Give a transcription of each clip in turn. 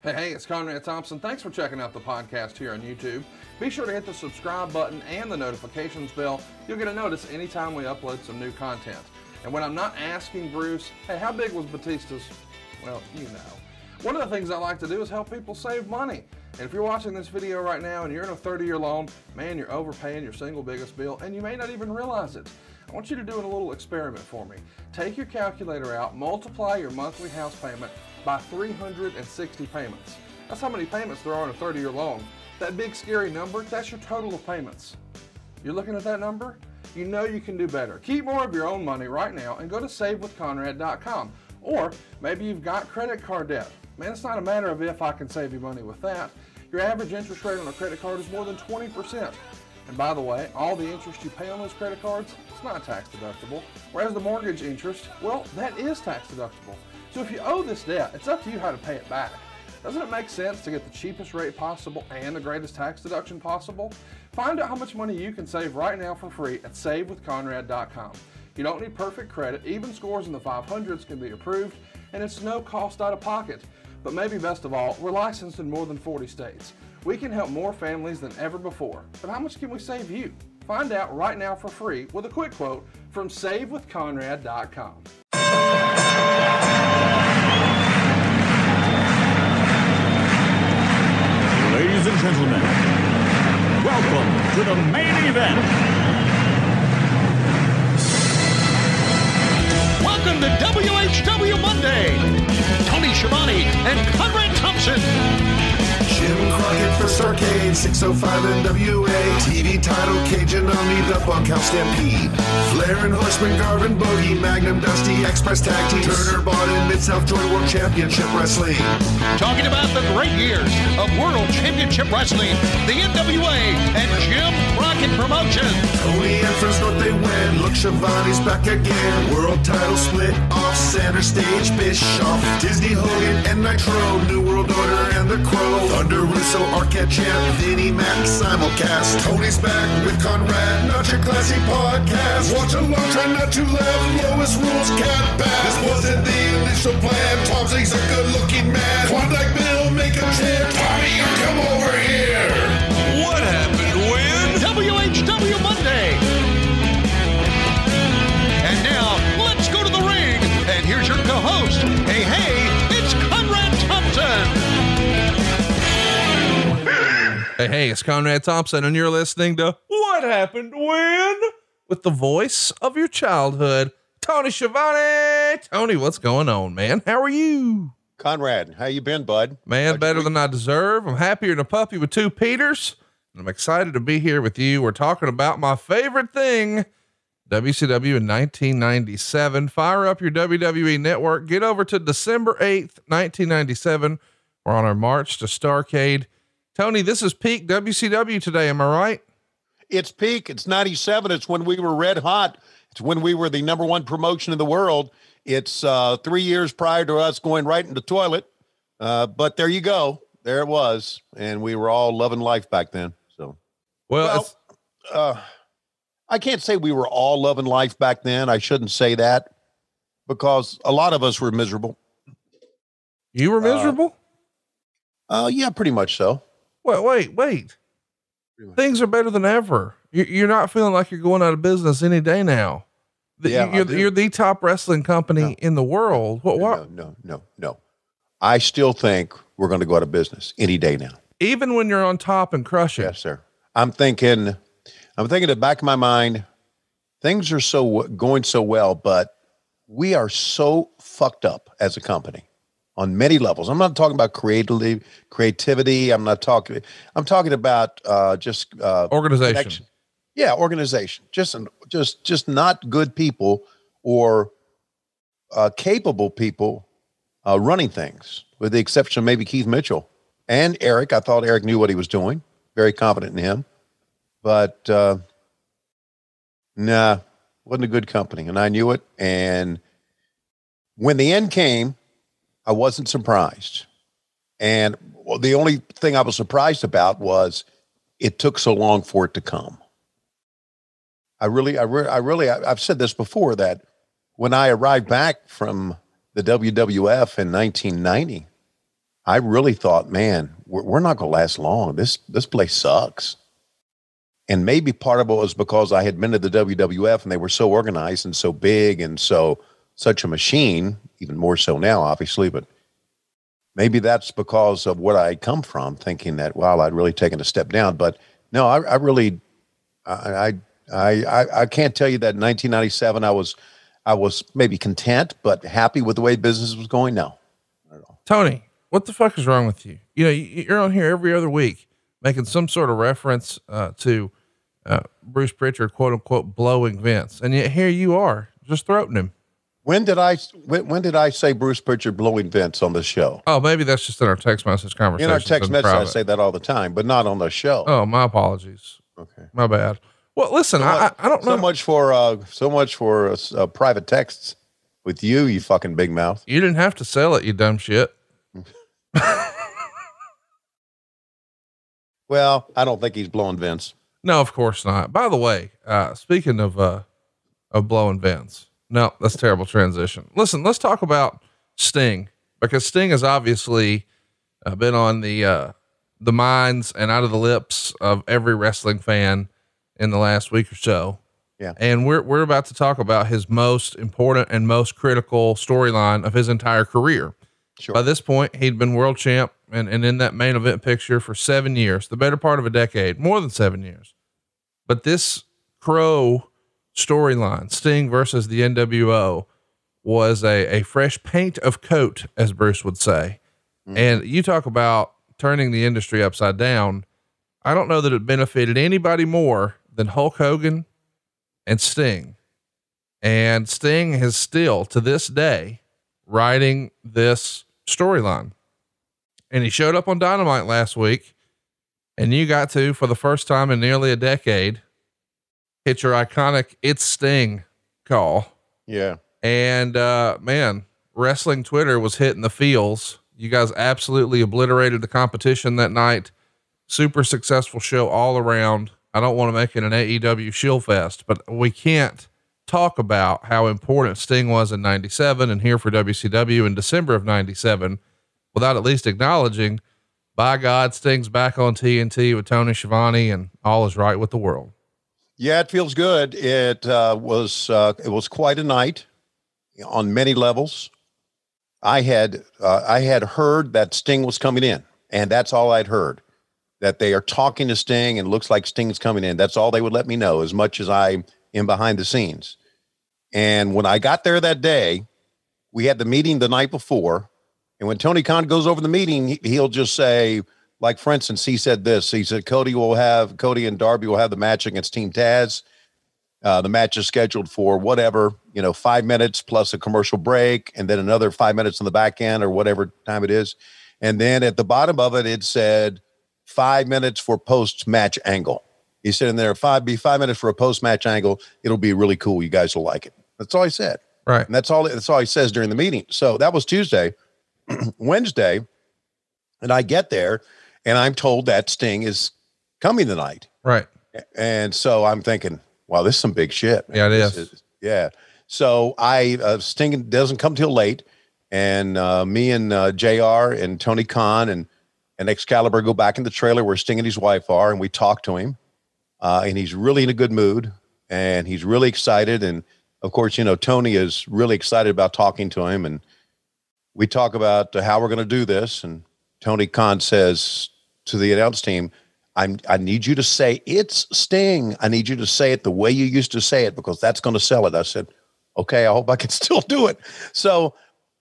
Hey, it's Conrad Thompson. Thanks for checking out the podcast here on YouTube. Be sure to hit the subscribe button and the notifications bell. You'll get a notice anytime we upload some new content. And when I'm not asking Bruce, hey, how big was Batista's? Well, you know. One of the things I like to do is help people save money. And if you're watching this video right now and you're in a 30-year loan, man, you're overpaying your single biggest bill and you may not even realize it. I want you to do a little experiment for me. Take your calculator out, multiply your monthly house payment by 360 payments. That's how many payments there are on a 30-year loan. That big scary number, that's your total of payments. You're looking at that number? You know you can do better. Keep more of your own money right now and go to savewithconrad.com. Or maybe you've got credit card debt. Man, it's not a matter of if I can save you money with that. Your average interest rate on a credit card is more than 20%. And by the way, all the interest you pay on those credit cards, it's not tax deductible. Whereas the mortgage interest, well, that is tax deductible. So if you owe this debt, it's up to you how to pay it back. Doesn't it make sense to get the cheapest rate possible and the greatest tax deduction possible? Find out how much money you can save right now for free at savewithconrad.com. You don't need perfect credit. Even scores in the 500s can be approved, and it's no cost out of pocket. But maybe best of all, we're licensed in more than 40 states. We can help more families than ever before. But how much can we save you? Find out right now for free with a quick quote from savewithconrad.com. Ladies and gentlemen, welcome to the main event. Welcome to WHW Monday. Tony Schiavone and Conrad Thompson. Jim Crockett for Starrcade, 605 NWA. TV title, Cajun Omni, the Bunkhouse Stampede. Flair and Horseman, Garvin, Bogey, Magnum, Dusty, Express Tag Teams. Turner, Bond, and Mid-South Joint World Championship Wrestling. Talking about the great years of World Championship Wrestling, the NWA, and Jim Crockett Promotions. Tony and Friends North, they win. Look, Schiavone's back again. World title split off center stage, Bischoff, Disney, Hogan, and Nitro. New World Order and The Crow. Thunder, Russo, Arquette Champ, Vinnie Mac, simulcast. Tony's back with Conrad, not your classy podcast. Watch along, try not to laugh. Lowest rules, cat back. This wasn't the initial plan. Tomsing's a good-looking man. Klondike Bill, make a chant. Tommy, you come over here. What happened when? WHW Monday. And now, let's go to the ring. And here's your co-host. Hey, it's Conrad Thompson. Hey, it's Conrad Thompson, and you're listening to What Happened When? With the voice of your childhood, Tony Schiavone. Tony, what's going on, man? How are you? Conrad, how you been, bud? Man, better than I deserve. I'm happier than a puppy with two Peters, and I'm excited to be here with you. We're talking about my favorite thing, WCW in 1997. Fire up your WWE network. Get over to December 8th, 1997. We're on our march to Starrcade. Tony, this is peak WCW today. Am I right? It's peak. It's 97. It's when we were red hot. It's when we were the #1 promotion in the world. It's 3 years prior to us going right in the toilet. But there you go. There it was. And we were all loving life back then. So, well I can't say we were all loving life back then. I shouldn't say that because a lot of us were miserable. You were miserable? Yeah, pretty much so. Wait. Things are better than ever. You're not feeling like you're going out of business any day now. You're the top wrestling company in the world. No. I still think we're going to go out of business any day now. Even when you're on top and crushing. Yes, sir. I'm thinking in the back of my mind, things are going so well, but we are so fucked up as a company. On many levels. I'm not talking about creativity. I'm talking about just organization. Connection. Yeah, organization. Just not good people or capable people running things, with the exception of maybe Keith Mitchell and Eric. I thought Eric knew what he was doing. Very confident in him, but wasn't a good company, and I knew it. And when the end came, I wasn't surprised. And the only thing I was surprised about was it took so long for it to come. I've said this before, that when I arrived back from the WWF in 1990, I really thought, man, we're not going to last long. This place sucks. And maybe part of it was because I had been to the WWF and they were so organized and so big and such a machine, even more so now, obviously, but maybe that's because of what I come from, thinking that, wow, I'd really taken a step down. But no, I really, I can't tell you that in 1997, I was maybe content, but happy with the way business was going. No, not at all. Tony, what the fuck is wrong with you? You know, you're on here every other week making some sort of reference, to, Bruce Pritchard, quote unquote, blowing Vince. And yet here you are just throating him. When did I say Bruce Pritchard blowing Vince on the show? Oh, maybe that's just in our text message conversation. In our text message, I say that all the time, but not on the show. Oh, my apologies. Okay. My bad. Well, listen, I don't know. So much for private texts with you fucking big mouth. You didn't have to sell it, you dumb shit. Well, I don't think he's blowing Vince. No, of course not. By the way, speaking of blowing Vince, no, that's a terrible transition. Listen, let's talk about Sting, because Sting has obviously been on the minds and out of the lips of every wrestling fan in the last week or so. Yeah. And we're about to talk about his most important and most critical storyline of his entire career. Sure. By this point, he'd been world champ and in that main event picture for 7 years, the better part of a decade, more than 7 years. But this Crow storyline, Sting versus the NWO, was a fresh paint of coat, as Bruce would say. And you talk about turning the industry upside down. I don't know that it benefited anybody more than Hulk Hogan and Sting. And Sting is still to this day writing this storyline. And he showed up on Dynamite last week, and you got to, for the first time in nearly a decade, hit your iconic "It's Sting" call. Yeah. And, man, wrestling Twitter was hitting the feels. You guys absolutely obliterated the competition that night. Super successful show all around. I don't want to make it an AEW shield fest, but we can't talk about how important Sting was in 97 and here for WCW in December of 97 without at least acknowledging, by God, Sting's back on TNT with Tony Schiavone and all is right with the world. Yeah, it feels good. It was quite a night on many levels. I had heard that Sting was coming in, and that's all I'd heard, that they are talking to Sting and looks like Sting's coming in. That's all they would let me know, as much as I am behind the scenes. And when I got there that day, we had the meeting the night before. And when Tony Khan goes over the meeting, he'll just say, like, for instance, he said this, he said, Cody and Darby will have the match against Team Taz. The match is scheduled for whatever, 5 minutes plus a commercial break, and then another 5 minutes on the back end or whatever time it is. And then at the bottom of it, it said 5 minutes for post-match angle. He said in there, 5 minutes for a post-match angle. It'll be really cool. You guys will like it. That's all he said. Right. And that's all he says during the meeting. So that was Tuesday. Wednesday, and I get there and I'm told that Sting is coming tonight. Right. And so I'm thinking, wow, this is some big shit, man. Yeah, it is. Yeah. So Sting doesn't come till late, and me and JR and Tony Khan and Excalibur go back in the trailer where Sting and his wife are, and we talk to him, and he's really in a good mood, and he's really excited. And of course, Tony is really excited about talking to him, and we talk about how we're going to do this. And Tony Khan says to the announce team, I need you to say it's Sting. I need you to say it the way you used to say it, because that's going to sell it. I said, okay, I hope I can still do it. So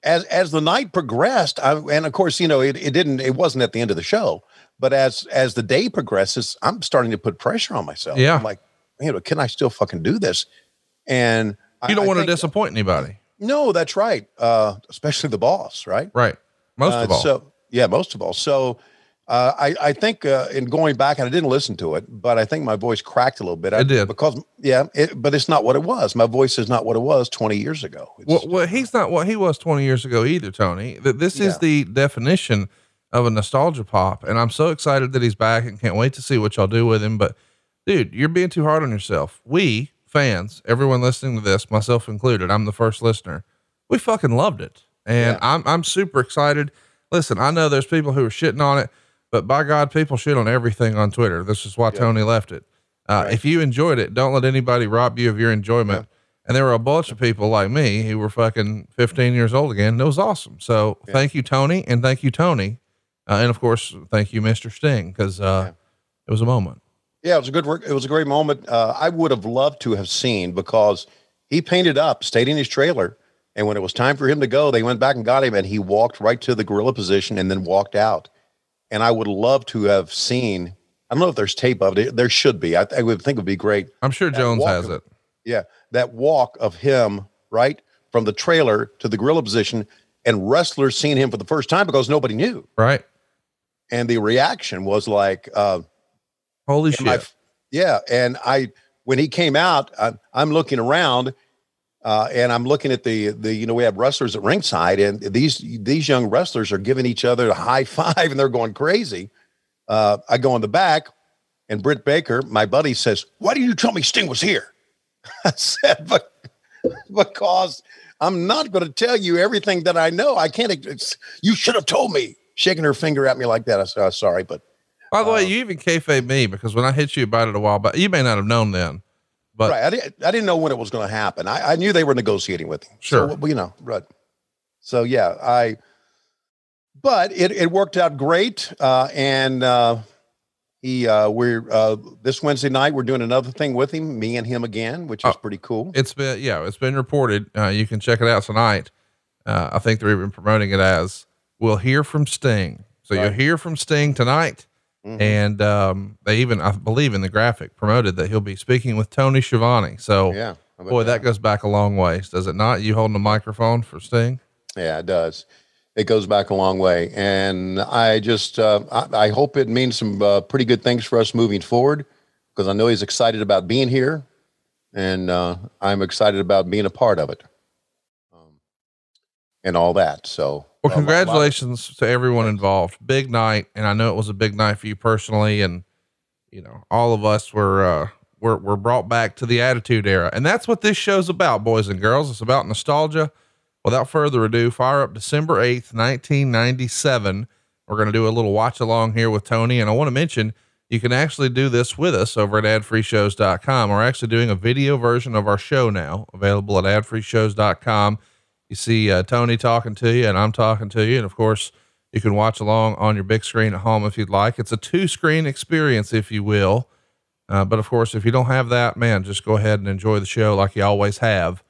as the night progressed, and of course, it wasn't at the end of the show, but as the day progresses, I'm starting to put pressure on myself. Yeah. I'm like, can I still fucking do this? And you don't want to disappoint anybody. No, that's right. Especially the boss, right? Right. Most of all. So I think in going back, and I didn't listen to it, but I think my voice cracked a little bit. It did. Because, but it's not what it was. My voice is not what it was 20 years ago. Well, he's not what he was 20 years ago either, Tony. This is the definition of a nostalgia pop. And I'm so excited that he's back and can't wait to see what y'all do with him. But dude, you're being too hard on yourself. We fans, everyone listening to this, myself included, I'm the first listener. We fucking loved it. And I'm super excited. listen, I know there's people who are shitting on it, but by God, people shit on everything on Twitter. This is why Tony left it. Right. If you enjoyed it, don't let anybody rob you of your enjoyment. Yeah. And there were a bunch of people like me who were fucking 15 years old again. It was awesome. So thank you, Tony. And thank you, Tony. And of course, thank you, Mr. Sting. Cause, it was a moment. Yeah, it was a good work. It was a great moment. I would have loved to have seen, because he painted up, stayed in his trailer. And when it was time for him to go, they went back and got him, and he walked right to the gorilla position and then walked out. And I would love to have seen, I don't know if there's tape of it. There should be. I would think it would be great. I'm sure Jones has it. Yeah. That walk of him, right, from the trailer to the gorilla position, and wrestlers seeing him for the first time because nobody knew. Right. And the reaction was like, holy shit. And when he came out, I'm looking around, and I'm looking at the, we have wrestlers at ringside, and these young wrestlers are giving each other a high five, and they're going crazy. I go in the back, and Britt Baker, my buddy, says, "Why didn't you tell me Sting was here?" I said, because I'm not going to tell you everything that I know. I can't, you should have told me, shaking her finger at me like that. I said, "Oh, sorry." But by the way, you even kayfabe me, because when I hit you about it a while back, you may not have known then, but right. I didn't know when it was going to happen. I knew they were negotiating with him. Sure. So, right. So yeah, but it worked out great. This Wednesday night, we're doing another thing with him, me and him again, which is pretty cool. It's been reported. You can check it out tonight. I think they're even promoting it as "We'll hear from Sting." So you'll hear from Sting tonight. Mm-hmm. And, they even, I believe in the graphic, promoted that he'll be speaking with Tony Schiavone. So boy, that goes back a long ways. Does it not? You holding a microphone for Sting? Yeah, it does. It goes back a long way. And I just, I hope it means some pretty good things for us moving forward, because I know he's excited about being here, and I'm excited about being a part of it, and all that. So, well, congratulations to everyone involved. Big night. And I know it was a big night for you personally. And, all of us were brought back to the Attitude Era. And that's what this show's about, boys and girls. It's about nostalgia. Without further ado, fire up December 8th, 1997. We're going to do a little watch along here with Tony. And I want to mention, you can actually do this with us over at adfreeshows.com. We're actually doing a video version of our show now, available at adfreeshows.com. You see Tony talking to you, and I'm talking to you. And of course, you can watch along on your big screen at home if you'd like. It's a 2-screen experience, if you will. But of course, if you don't have that, man, just go ahead and enjoy the show like you always have.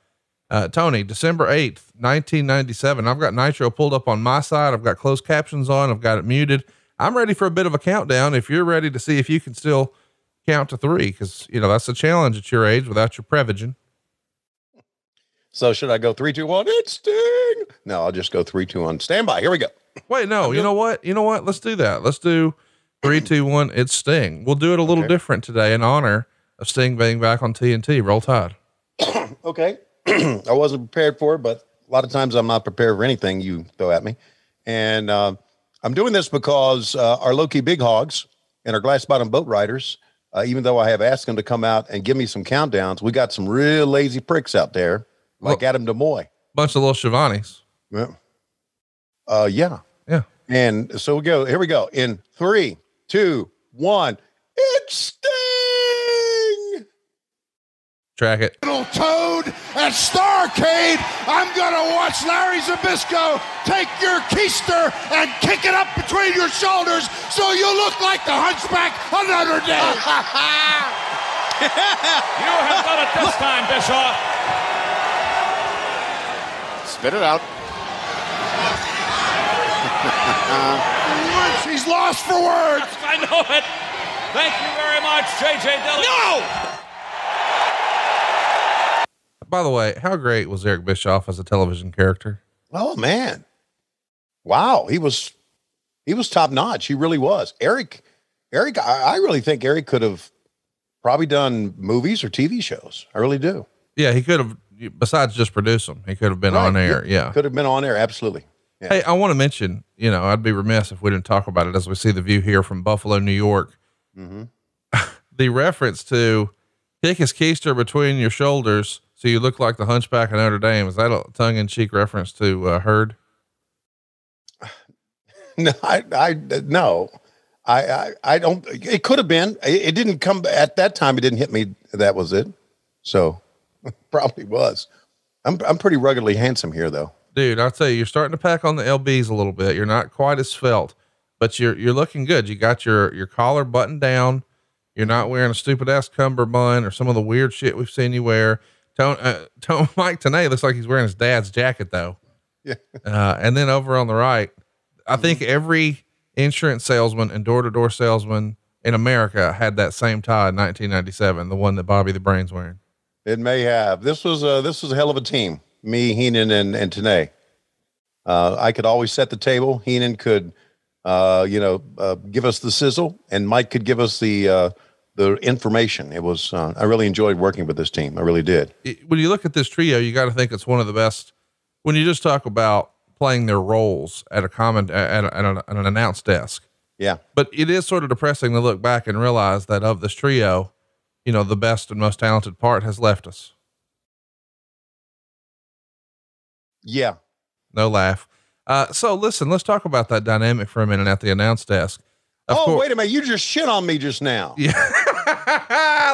Tony, December 8th, 1997. I've got Nitro pulled up on my side. I've got closed captions on. I've got it muted. I'm ready for a bit of a countdown. If you're ready to see if you can still count to 3, because that's a challenge at your age without your Prevagen. So should I go 3, 2, 1? It's Sting. No, I'll just go 3, 2, 1. Stand by. Here we go. Wait, no, you know what? Let's do that. Let's do 3, 2, 1. It's Sting. We'll do it a little different today in honor of Sting being back on TNT. Roll Tide. Okay. I wasn't prepared for it, but a lot of times I'm not prepared for anything you throw at me. And, I'm doing this because, our low-key big hogs and our glass bottom boat riders, even though I have asked them to come out and give me some countdowns, we got some real lazy pricks out there, like Adam DeMoy. Bunch of little Schiavones. Yeah. Yeah. And so here we go. In 3, 2, 1, it's Sting. Track it. Little Toad at Starrcade. I'm gonna watch Larry Zbyszko take your keister and kick it up between your shoulders so you look like the Hunchback of Notre Dame. You have done it this time, Bischoff. Spit it out. He's lost for words. I know it. Thank you very much, JJ Dillon. No! By the way, how great was Eric Bischoff as a television character? Oh man. Wow. He was top notch. He really was. Eric, I really think Eric could have probably done movies or TV shows. I really do. Yeah. He could have, besides just produce them, he could have been on air. Yeah. Could have been on air. Absolutely. Yeah. Hey, I want to mention, I'd be remiss if we didn't talk about it as we see the view here from Buffalo, New York. Mm-hmm. The reference to kick his keister between your shoulders so you look like the Hunchback of Notre Dame. Is that a tongue-in-cheek reference to Herd? No, no, I don't, it could have been, it didn't come at that time. It didn't hit me. That was it. So probably was. I'm pretty ruggedly handsome here though. Dude, I'll tell you, you're starting to pack on the LBs a little bit. You're not quite as svelte, but you're looking good. You got your collar buttoned down. You're not wearing a stupid ass cummerbund or some of the weird shit we've seen you wear. Mike Tenay looks like he's wearing his dad's jacket though. Yeah. And then over on the right, I think every insurance salesman and door-to-door salesman in America had that same tie in 1997, the one that Bobby the Brain's wearing. It may have. This was a hell of a team. Me, Heenan, and Tenay. I could always set the table. Heenan could, give us the sizzle, and Mike could give us the information. It was, I really enjoyed working with this team. I really did. When you look at this trio, you got to think it's one of the best. When you just talk about playing their roles at an announce desk. Yeah. But it is sort of depressing to look back and realize that of this trio, the best and most talented part has left us. Yeah. No laugh. So listen, let's talk about that dynamic for a minute at the announce desk. Wait a minute. You just shit on me just now. Yeah.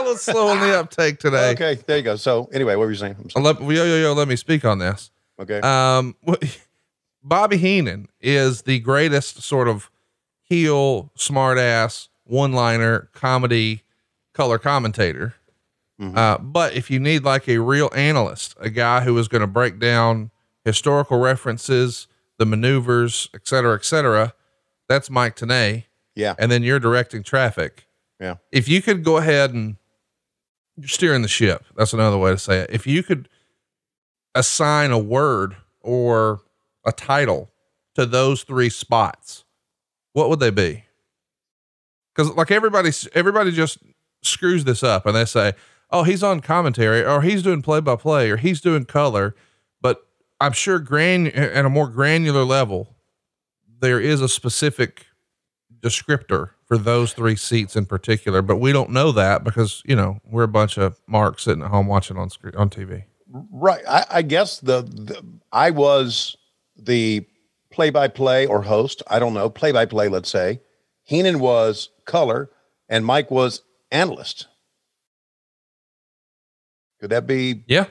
Let's slow on the uptake today. Okay. There you go. So anyway, what were you saying? Let me speak on this. Okay. Bobby Heenan is the greatest sort of heel, smart ass, one-liner comedy color commentator. Mm-hmm. But if you need like a real analyst, a guy who is going to break down historical references, the maneuvers, et cetera, that's Mike Tenay. Yeah. And then you're directing traffic. Yeah. If you could go ahead and you're steering the ship, that's another way to say it. If you could assign a word or a title to those three spots, what would they be? Cause like everybody just screws this up and they say, oh, he's on commentary or he's doing play by play or he's doing color. But I'm sure at a more granular level, there is a specific descriptor for those three seats in particular, but we don't know that because, we're a bunch of marks sitting at home watching on TV. Right. I guess I was the play-by-play or host. I don't know, play-by-play, let's say. Heenan was color and Mike was analyst. Could that be? Yeah.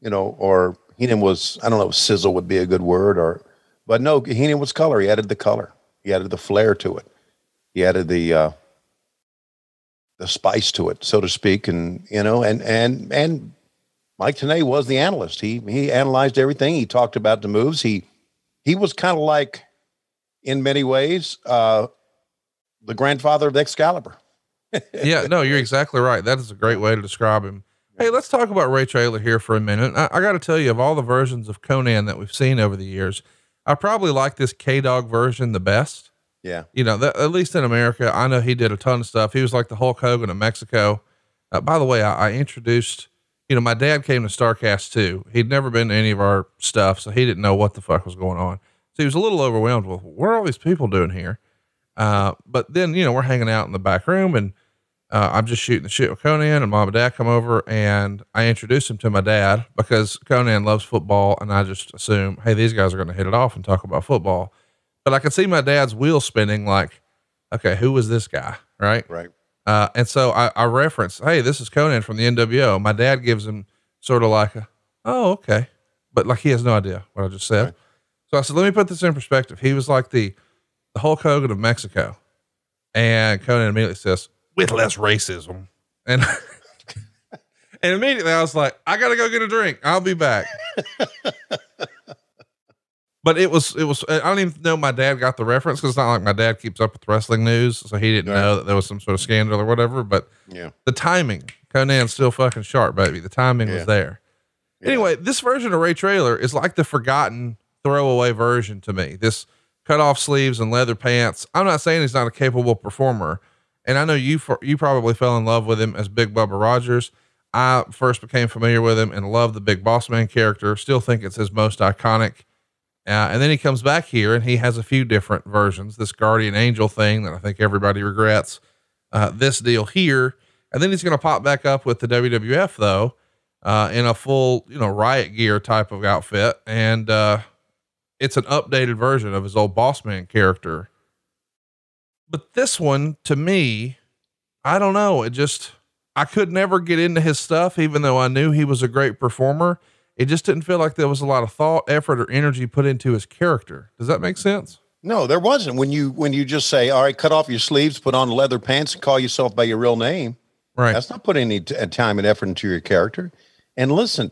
Or Heenan was, I don't know, sizzle would be a good word but no, Heenan was color. He added the color. He added the flair to it. He added the spice to it, so to speak. And, and Mike Tenay was the analyst. He analyzed everything. He talked about the moves. He was kind of like, in many ways, the grandfather of Excalibur. Yeah, no, you're exactly right. That is a great way to describe him. Hey, let's talk about Ray Traylor here for a minute. I got to tell you, of all the versions of Konnan that we've seen over the years, I probably like this K-Dog version the best. Yeah. At least in America, I know he did a ton of stuff. He was like the Hulk Hogan of Mexico. By the way, I introduced, my dad came to Starrcade too. He'd never been to any of our stuff, so he didn't know what the fuck was going on. So he was a little overwhelmed with, what are all these people doing here? But then, we're hanging out in the back room and, I'm just shooting the shit with Konnan, and Mom and Dad come over and I introduce him to my dad because Konnan loves football. And I just assume, hey, these guys are going to hit it off and talk about football. But I could see my dad's wheel spinning like, okay, who was this guy? Right. Right. And so I reference, hey, this is Konnan from the NWO. My dad gives him sort of like oh, okay. But like, he has no idea what I just said. Right. So I said, let me put this in perspective. He was like the Hulk Hogan of Mexico. And Konnan immediately says, with less racism. And, and immediately I was like, I got to go get a drink. I'll be back. But it was, I don't even know my dad got the reference. Cause it's not like my dad keeps up with wrestling news. So he didn't know that there was some sort of scandal or whatever, but yeah, the timing, Konnan's still fucking sharp, baby. The timing was there. Yeah. Anyway, this version of Ray Traylor is like the forgotten throwaway version to me. This cut off sleeves and leather pants. I'm not saying he's not a capable performer. And I know you probably fell in love with him as Big Bubba Rogers. I first became familiar with him and loved the Big Boss Man character. Still think it's his most iconic. And then he comes back here and he has a few different versions, this Guardian Angel thing that I think everybody regrets, this deal here. And then he's going to pop back up with the WWF though, in a full, riot gear type of outfit. And, it's an updated version of his old boss man character. But this one, to me, I don't know. I could never get into his stuff, even though I knew he was a great performer. It just didn't feel like there was a lot of thought, effort, or energy put into his character. Does that make sense? No, there wasn't. When you just say, all right, cut off your sleeves, put on leather pants, and call yourself by your real name. Right. That's not putting any time and effort into your character. And listen,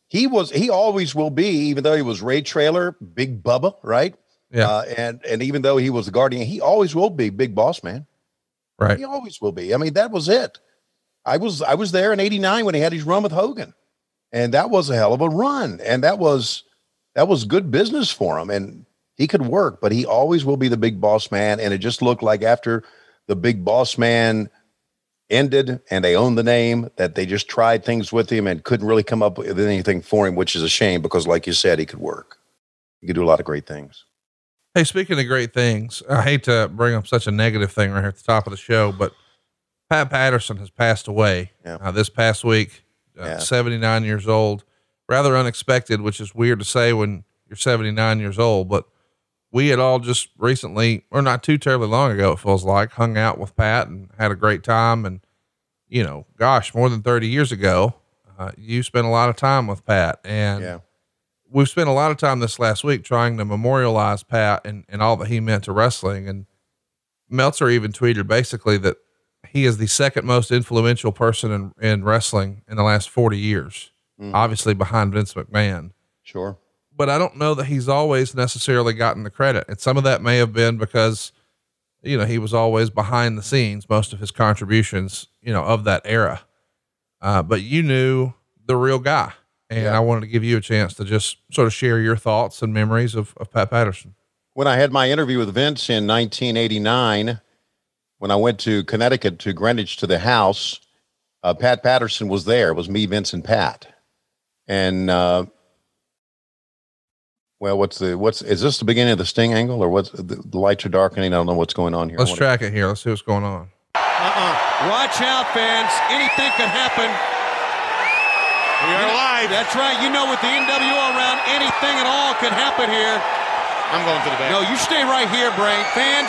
he always will be, even though he was Ray Traylor, Big Bubba, right? Yeah. And even though he was the Guardian, he always will be Big Boss Man. Right. He always will be. I mean, that was it. I was there in '89 when he had his run with Hogan, and that was a hell of a run. And that was good business for him. And he could work, but he always will be the Big Boss Man. And it just looked like after the Big Boss Man ended and they owned the name, that they just tried things with him and couldn't really come up with anything for him, which is a shame because, like you said, he could work. He could do a lot of great things. Hey, speaking of great things, I hate to bring up such a negative thing right here at the top of the show, but Pat Patterson has passed away this past week, 79 years old, rather unexpected, which is weird to say when you're 79 years old, but we had all just recently, or not too terribly long ago, it feels like, hung out with Pat and had a great time. And, you know, gosh, more than 30 years ago, you spent a lot of time with Pat, and we've spent a lot of time this last week trying to memorialize Pat and all that he meant to wrestling. And Meltzer even tweeted basically that he is the second most influential person in wrestling in the last 40 years, obviously behind Vince McMahon. Sure. But I don't know that he's always necessarily gotten the credit. And some of that may have been because, you know, he was always behind the scenes, most of his contributions, you know, of that era. But you knew the real guy. And I wanted to give you a chance to just sort of share your thoughts and memories of Pat Patterson. When I had my interview with Vince in 1989, when I went to Connecticut, to Greenwich, to the house, Pat Patterson was there. It was me, Vince, and Pat. And, well, is this the beginning of the Sting angle, or what's the lights are darkening? I don't know what's going on here. Let's track it here. Let's see what's going on. Watch out, fans. Anything could happen. We are live. That's right. You know, with the NWO around, anything at all could happen here. I'm going to the back. No, you stay right here, Brain. Fans,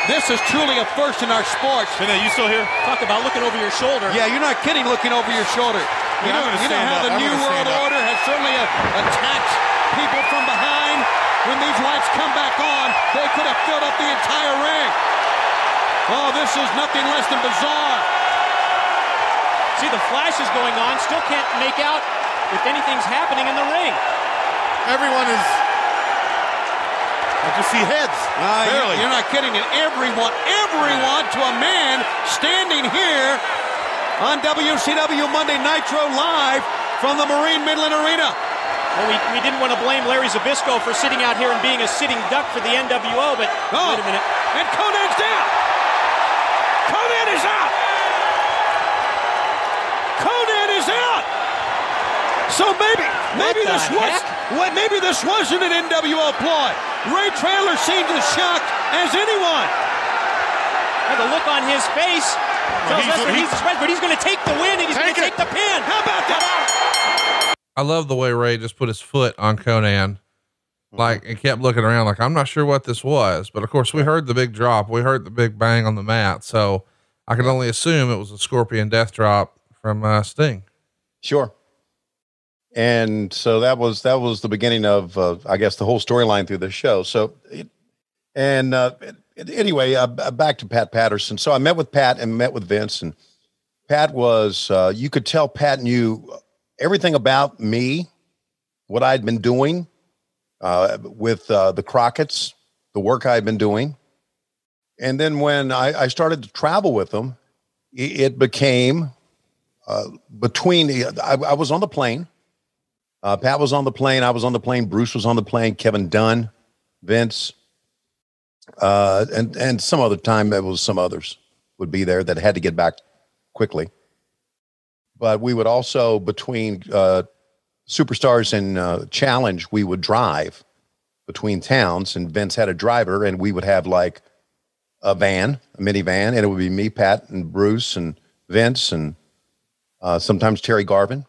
this is truly a first in our sports. Vinny, you still here? Talk about looking over your shoulder. Yeah, you're not kidding, looking over your shoulder. You know how the New World Order has certainly attacked people from behind. When these lights come back on, they could have filled up the entire ring. Oh, this is nothing less than bizarre. See, the flash is going on. Still can't make out if anything's happening in the ring. Everyone is... I just see heads. Barely. You're not kidding. And everyone to a man standing here on WCW Monday Nitro live from the Marine Midland Arena. Well, we didn't want to blame Larry Zbyszko for sitting out here and being a sitting duck for the NWO, but wait a minute. And Konnan's down. Konnan is out. Konnan is out. So maybe this wasn't an NWO ploy. Ray Traylor seemed as shocked as anyone. Well, the look on his face tells us that he's surprised, but he's going to take the win and he's going to take the pin. How about that? I love the way Ray just put his foot on Konnan, and kept looking around like, I'm not sure what this was, but of course we heard the big drop. We heard the big bang on the mat. So I can only assume it was a Scorpion death drop from Sting. Sure. And so that was the beginning of, I guess, the whole storyline through the show. So, anyway, back to Pat Patterson. So I met with Pat and met with Vince, and Pat was, you could tell Pat knew everything about me, what I'd been doing, with, the Crockett's, the work I'd been doing. And then when I started to travel with them, it became, I was on the plane. Pat was on the plane. I was on the plane. Bruce was on the plane. Kevin Dunn, Vince, and some other time there was some others would be there that had to get back quickly. But we would also, between Superstars and Challenge, we would drive between towns, and Vince had a driver, and we would have like a minivan, and it would be me, Pat, and Bruce, and Vince, and sometimes Terry Garvin.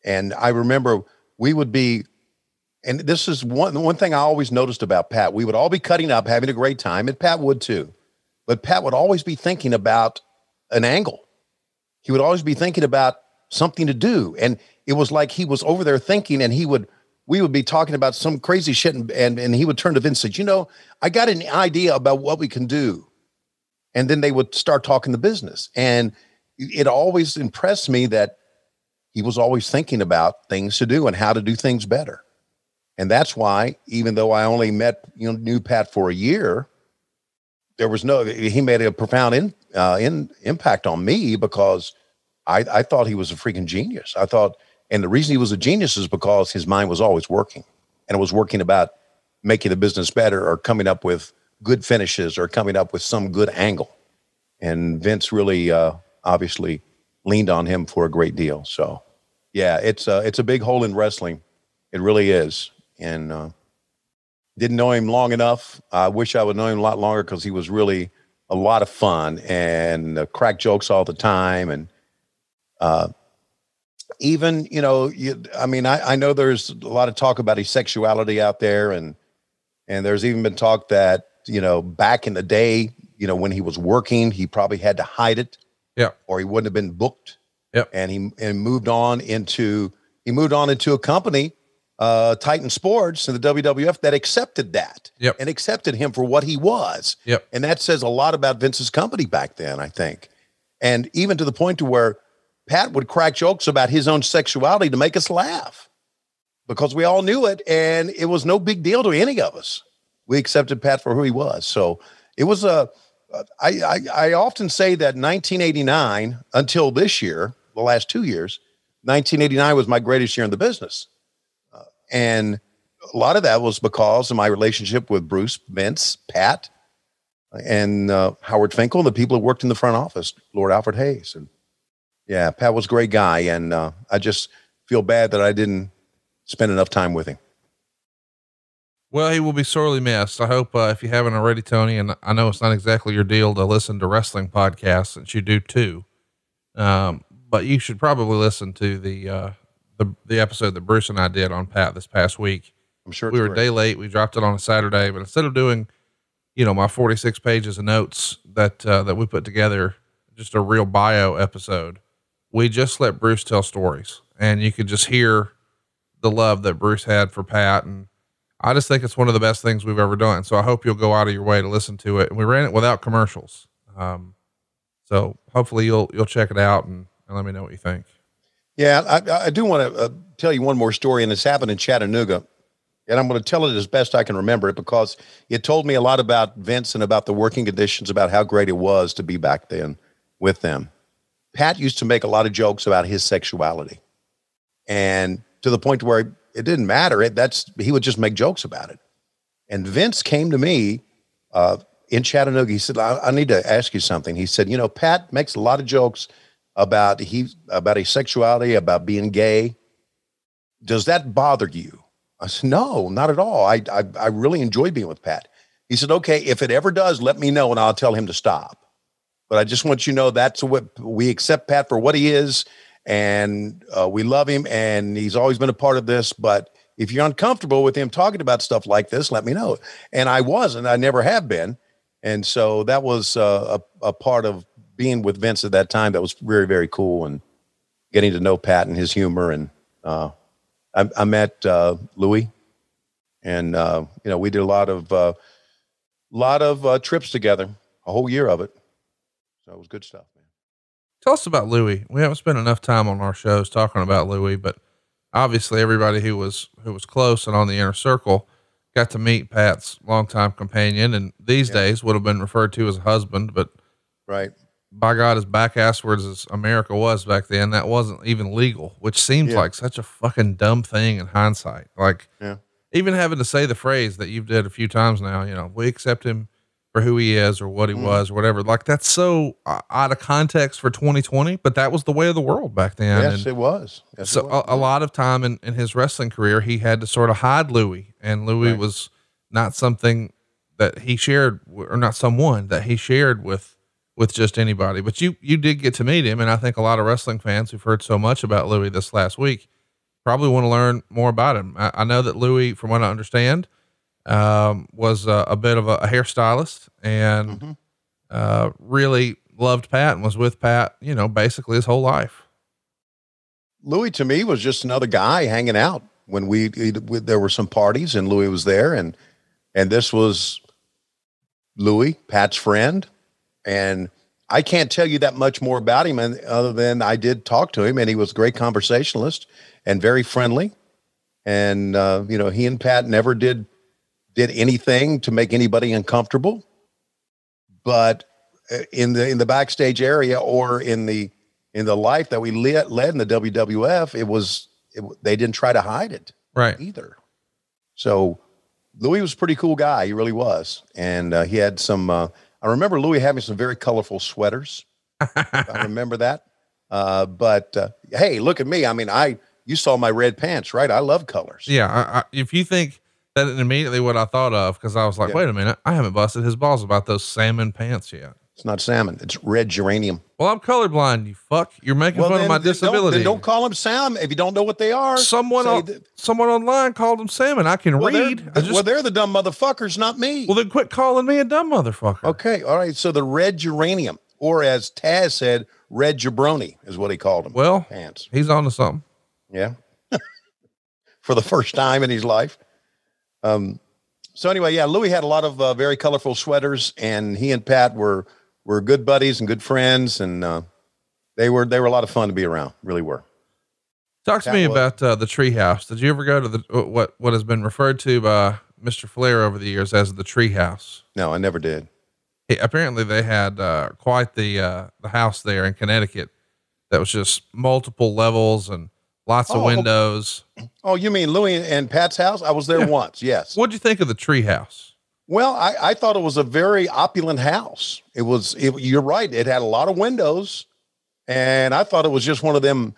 And I remember we would be and this is one thing I always noticed about Pat. We would all be cutting up, having a great time, and Pat would too. But Pat would always be thinking about an angle. He would always be thinking about something to do. And it was like he was over there thinking, and we would be talking about some crazy shit, and he would turn to Vince and say, I got an idea about what we can do. And then they would start talking the business. And it always impressed me that he was always thinking about things to do and how to do things better. And that's why, even though I only knew Pat for a year, he made a profound impact on me, because I thought he was a freaking genius. And the reason he was a genius is because his mind was always working, and it was working about making the business better, or coming up with good finishes, or coming up with some good angle. And Vince really, obviously leaned on him for a great deal. So yeah, it's a big hole in wrestling. It really is. And, didn't know him long enough. I wish I would know him a lot longer, because he was really a lot of fun and crack jokes all the time. And even, I know there's a lot of talk about his sexuality out there. And there's even been talk that, back in the day, when he was working, he probably had to hide it. Yeah. Or he wouldn't have been booked. Yep. And he moved on into a company, Titan Sports, and the WWF, that accepted that. Yep. And accepted him for what he was. Yep. And that says a lot about Vince's company back then, I think. And even to the point to where Pat would crack jokes about his own sexuality to make us laugh, because we all knew it, and it was no big deal to any of us. We accepted Pat for who he was. So it was I often say that 1989 until this year, the last 2 years, 1989 was my greatest year in the business. And a lot of that was because of my relationship with Bruce, Vince, Pat, and Howard Finkel, and the people who worked in the front office, Lord Alfred Hayes. And yeah, Pat was a great guy. And I just feel bad that I didn't spend enough time with him. Well, he will be sorely missed. I hope, if you haven't already, Tony, and I know it's not exactly your deal to listen to wrestling podcasts, since you do too. But you should probably listen to the episode that Bruce and I did on Pat this past week. I'm sure we were a day late. We dropped it on a Saturday, but instead of doing, my 46 pages of notes that we put together, just a real bio episode, we just let Bruce tell stories, and you could just hear the love that Bruce had for Pat. And I just think it's one of the best things we've ever done. So I hope you'll go out of your way to listen to it. And we ran it without commercials. So hopefully you'll check it out and let me know what you think. Yeah. I do want to tell you one more story, and it's happened in Chattanooga, and I'm going to tell it as best I can remember it, because it told me a lot about Vince and about the working conditions, about how great it was to be back then with them. Pat used to make a lot of jokes about his sexuality, and to the point where it didn't matter. He would just make jokes about it. And Vince came to me in Chattanooga. He said, I need to ask you something. He said, Pat makes a lot of jokes about his sexuality, about being gay. Does that bother you? I said, no, not at all. I really enjoy being with Pat. He said, okay, if it ever does, let me know and I'll tell him to stop. But I just want you to know that's what we accept Pat for what he is. And we love him, and he's always been a part of this. But if you're uncomfortable with him talking about stuff like this, let me know. And I wasn't. I never have been. And so that was a part of being with Vince at that time. That was very, very cool, and getting to know Pat and his humor. And I met Louis, and we did a lot of trips together, a whole year of it. So it was good stuff. Tell us about Louis. We haven't spent enough time on our shows talking about Louis, but obviously everybody who was close and on the inner circle got to meet Pat's longtime companion, and these days would have been referred to as a husband, but right. By God, as back-asswards as America was back then, that wasn't even legal, which seems like such a fucking dumb thing in hindsight. Like even having to say the phrase that you've did a few times now, we accept him for who he is or what he was or whatever. Like that's so out of context for 2020, but that was the way of the world back then. Yes, it was. Yes, so it was. A lot of time in his wrestling career, he had to sort of hide Louis, and Louis was not something that he shared, or not someone that he shared with just anybody. But you did get to meet him. And I think a lot of wrestling fans who've heard so much about Louis this last week probably want to learn more about him. I know that Louis, from what I understand, was a bit of a hairstylist and, really loved Pat and was with Pat, you know, basically his whole life. Louis to me was just another guy hanging out when there were some parties and Louis was there. And this was Louis, Pat's friend. And I can't tell you that much more about him other than I did talk to him, and he was a great conversationalist and very friendly. And, you know, he and Pat never did anything to make anybody uncomfortable, but in the backstage area or in the life that we led in the WWF, they didn't try to hide it either. So Louis was a pretty cool guy. He really was. And, he had some, I remember Louis having some very colorful sweaters. I remember that. But hey, look at me. I mean, you saw my red pants, right? I love colors. Yeah. If you think that immediately what I thought of, cause I was like, wait a minute, I haven't busted his balls about those salmon pants yet. It's not salmon. It's red geranium. Well, I'm colorblind. You fuck. You're making fun of my disability. Don't call them salmon if you don't know what they are. Someone online called them salmon. I can read. They're the dumb motherfuckers, not me. Well, then quit calling me a dumb motherfucker. Okay. All right. So the red geranium, or as Taz said, red jabroni is what he called them. Well, pants. He's on to something. Yeah. For the first time in his life. So anyway, yeah, Louis had a lot of very colorful sweaters, and he and Pat were good buddies and good friends. And, they were a lot of fun to be around. Really were. Talk to me about, the treehouse. Did you ever go to what has been referred to by Mr. Flair over the years as the treehouse? No, I never did. Apparently they had, quite the house there in Connecticut that was just multiple levels and lots of windows. Oh, you mean Louis and Pat's house? I was there once. Yes. What'd you think of the treehouse? Well, I thought it was a very opulent house. You're right. It had a lot of windows, and I thought it was just one of them.